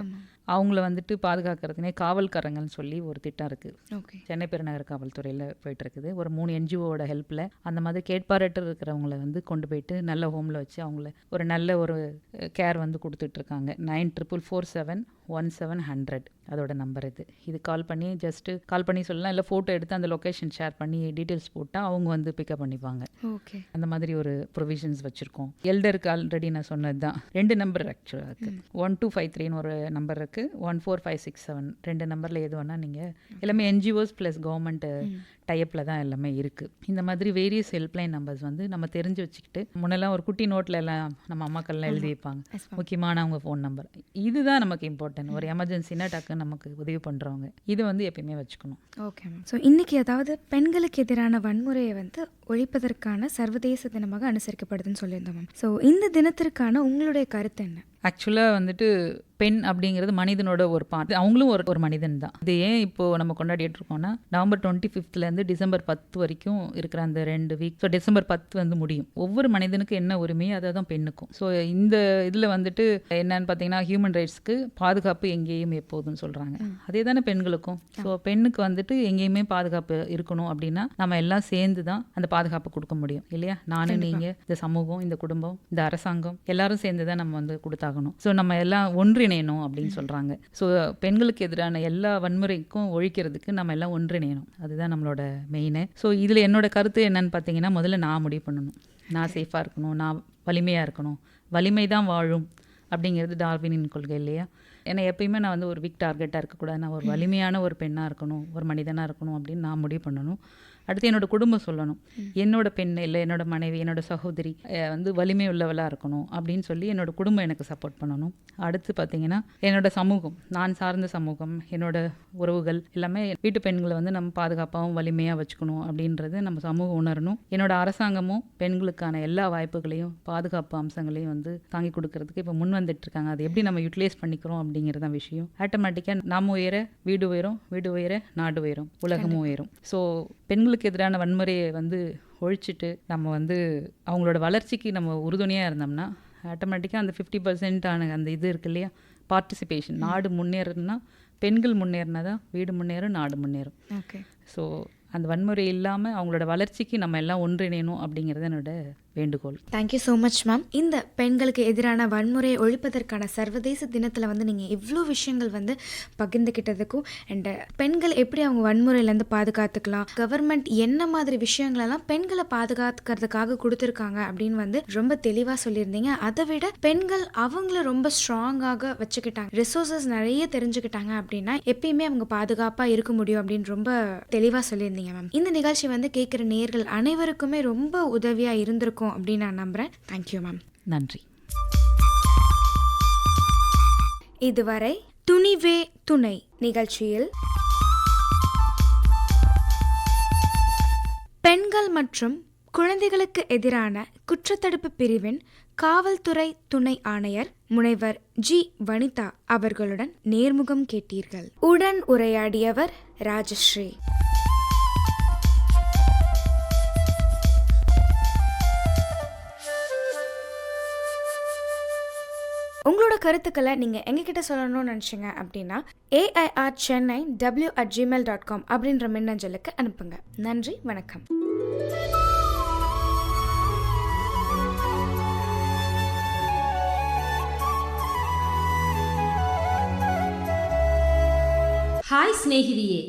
C: அவங்கள வந்துட்டு பாதுகாக்கிறதுனே காவல்காரங்கள்னு சொல்லி ஒரு திட்டம் இருக்குது. சென்னை பெருநகர காவல்துறையில் போயிட்டு இருக்குது. ஒரு 3 NGOவோட ஹெல்ப்பில் அந்த மாதிரி கேட்பாரற்று இருக்கிறவங்கள வந்து கொண்டு போயிட்டு நல்ல ஹோமில் வச்சு அவங்கள ஒரு நல்ல ஒரு கேர் வந்து கொடுத்துட்ருக்காங்க. 94471700 அதோட நம்பர் இது. இது கால் பண்ணி ஜஸ்ட்டு கால் பண்ணி சொல்லலாம், இல்லை ஃபோட்டோ எடுத்து அந்த லொக்கேஷன் ஷேர் பண்ணி டீட்டெயில்ஸ் போட்டால் அவங்க வந்து பிக்கப் பண்ணிப்பாங்க. அந்த மாதிரி ஒரு ப்ரொவிஷன்ஸ் வச்சுருக்கோம். எல்டருக்கு ஆல்ரெடி நான் சொன்னது தான். 2 நம்பர் ஆக்சுவலாக இருக்குது. 1253 ஒரு நம்பர் இருக்குது, 14567 2 நம்பரில் எது வேணால் நீங்கள் எல்லாமே NGOs ப்ளஸ் கவர்மெண்ட் டைப்பில் தான் எல்லாமே இருக்குது. இந்த மாதிரி வேரியஸ் ஹெல்ப்லைன் நம்பர்ஸ் வந்து நம்ம தெரிஞ்சு வச்சுக்கிட்டு, முன்னெல்லாம் ஒரு குட்டி நோட்டில் எல்லாம் நம்ம அம்மாக்கள்லாம் எழுதி வைப்பாங்க முக்கியமான அவங்க ஃபோன் நம்பர். இதுதான் நமக்கு இம்பார்ட்டன்ட். ஒரு எமர்ஜென்சினா டக்குன்னு நமக்கு உதவி பண்ணுறவங்க இது வந்து எப்பயுமே வச்சுக்கணும்.
B: Okay ma'am. ஸோ இன்றைக்கி அதாவது பெண்களுக்கு எதிரான வன்முறையை வந்து ஒழிப்பதற்கான சர்வதேச தினமாக அனுசரிக்கப்படுதுன்னு சொல்லியிருந்தோம் மேம். ஸோ இந்த தினத்திற்கான உங்களுடைய கருத்து என்ன?
C: ஆக்சுவலாக வந்துட்டு பெண் அப்படிங்கிறது மனிதனோட ஒரு பார்ட், அவங்களும் ஒரு மனிதன் தான். இது ஏன் இப்போது நம்ம கொண்டாடிட்டு இருக்கோம்னா நவம்பர் 25 டிசம்பர் 10 வரைக்கும் இருக்கிற அந்த 2 வீக். ஸோ டிசம்பர் 10 வந்து முடியும். ஒவ்வொரு மனிதனுக்கு என்ன உரிமையோ அதை தான் பெண்ணுக்கும். ஸோ இந்த இதில் வந்துட்டு என்னன்னு பார்த்தீங்கன்னா ஹியூமன் ரைட்ஸ்க்கு பாதுகாப்பு எங்கேயும் எப்போதுன்னு சொல்கிறாங்க, அதே தானே பெண்களுக்கும். ஸோ பெண்ணுக்கு வந்துட்டு எங்கேயுமே பாதுகாப்பு இருக்கணும் அப்படின்னா நம்ம எல்லாம் சேர்ந்து தான் அந்த பாதுகாப்பு கொடுக்க முடியும் இல்லையா? நானும் நீங்கள், இந்த சமூகம், இந்த குடும்பம், இந்த அரசாங்கம் எல்லாரும் சேர்ந்து தான் நம்ம வந்து கொடுத்தாகணும். ஸோ நம்ம எல்லாம் ஒன்றிணையணும் அப்படின்னு சொல்கிறாங்க. ஸோ பெண்களுக்கு எதிரான எல்லா வன்முறைக்கும் ஒழிக்கிறதுக்கு நம்ம எல்லாம் ஒன்றிணையணும், அதுதான் நம்மளோட மெயினு. ஸோ இதில் என்னோட கருத்து என்னன்னு பார்த்தீங்கன்னா, முதல்ல நான் முடிவு பண்ணணும், நான் சேஃபாக இருக்கணும், நான் வலிமையாக இருக்கணும். வலிமை தான் வாழும் அப்படிங்கிறது டார்வினின் கொள்கை இல்லையா? ஏன்னா எப்பயுமே நான் வந்து ஒரு வீக் டார்கெட்டாக இருக்கக்கூடாது, நான் ஒரு வலிமையான ஒரு பெண்ணாக இருக்கணும், ஒரு மனிதனாக இருக்கணும் அப்படின்னு நான் முடிவு பண்ணணும். அடுத்து என்னோட குடும்பம் சொல்லணும், என்னோட பெண் இல்லை என்னோட மனைவி, என்னோட சகோதரி வந்து வலிமை உள்ளவளாக இருக்கணும் அப்படின்னு சொல்லி என்னோட குடும்பம் எனக்கு சப்போர்ட் பண்ணணும். அடுத்து பார்த்தீங்கன்னா என்னோட சமூகம், நான் சார்ந்த சமூகம், என்னோட உறவுகள் எல்லாமே வீட்டு பெண்களை வந்து நம்ம பாதுகாப்பாகவும் வலிமையாக வச்சுக்கணும் அப்படின்றது நம்ம சமூகம் உணரணும். என்னோட அரசாங்கமும் பெண்களுக்கான எல்லா வாய்ப்புகளையும் பாதுகாப்பு அம்சங்களையும் வந்து தாங்கி கொடுக்கறதுக்கு இப்போ முன் வந்துட்டு இருக்காங்க. அது எப்படி நம்ம யூட்டிலைஸ் பண்ணிக்கிறோம் அப்படிங்கிறதான் விஷயம். ஆட்டோமேட்டிக்காக நாம் உயர வீடு உயரும், வீடு உயர நாடு உயரும், உலகமும் உயரும். ஸோ பெண்களுக்கு எதிரான வன்முறையை வந்து ஒழிச்சிட்டு நம்ம வந்து அவங்களோட வளர்ச்சிக்கு நம்ம உறுதுணையாக இருந்தோம்னா ஆட்டோமேட்டிக்காக அந்த 50% ஆன அந்த இது இருக்கு இல்லையா, பார்ட்டிசிபேஷன், நாடு முன்னேறணும்னா பெண்கள் முன்னேறினா தான் வீடு முன்னேறும், நாடு முன்னேறும்.
B: ஓகே.
C: ஸோ அந்த வன்முறை இல்லாமல் அவங்களோட வளர்ச்சிக்கு நம்ம எல்லாம் ஒன்றிணையணும் அப்படிங்கிறது என்னோட வேண்டுகோள்.
B: Thank you so much ma'am. இந்த பெண்களுக்கு எதிரான வன்முறையை ஒழிப்பதற்கான சர்வதேச தினத்தில் வந்து நீங்கள் இவ்வளோ விஷயங்கள் வந்து பகிர்ந்துக்கிட்டதுக்கும் அண்ட் பெண்கள் எப்படி அவங்க வன்முறையிலேருந்து பாதுகாத்துக்கலாம், கவர்மெண்ட் என்ன மாதிரி விஷயங்களெல்லாம் பெண்களை பாதுகாத்துக்கிறதுக்காக கொடுத்துருக்காங்க அப்படின்னு வந்து ரொம்ப தெளிவாக சொல்லியிருந்தீங்க. அதை விட பெண்கள் அவங்கள ரொம்ப ஸ்ட்ராங்காக வச்சுக்கிட்டாங்க, ரிசோர்ஸஸ் நிறைய தெரிஞ்சுக்கிட்டாங்க அப்படின்னா எப்பயுமே அவங்க பாதுகாப்பாக இருக்க முடியும் அப்படின்னு ரொம்ப தெளிவாக சொல்லியிருந்தீங்க மேம். இந்த நிகழ்ச்சி வந்து கேட்குற நேயர்கள் அனைவருக்குமே ரொம்ப உதவியாக இருந்திருக்கும் அப்படின்னு நான் நம்புறேன். Thank you ma'am.
C: நன்றி.
B: இதுவரை துணிவே துணை நிகழ்ச்சியில் பெண்கள் மற்றும் குழந்தைகளுக்கு எதிரான குற்றத்தடுப்பு பிரிவின் காவல்துறை துணை ஆணையர் முனைவர் ஜி. வனிதா அவர்களுடன் நேர்முகம் கேட்டீர்கள். உடன் உரையாடியவர் ராஜஸ்ரீ. உங்களோட கருத்துக்களை நீங்கள் எங்ககிட்ட சொல்லணும்னு நினச்சிங்க அப்படின்னா AIRChennai@gmail.com அப்படின்ற மின்னஞ்சலுக்கு அனுப்புங்க. நன்றி, வணக்கம்.
A: ಹಾಯ್ ಸ್ನೇಹಿತೆಯೇ,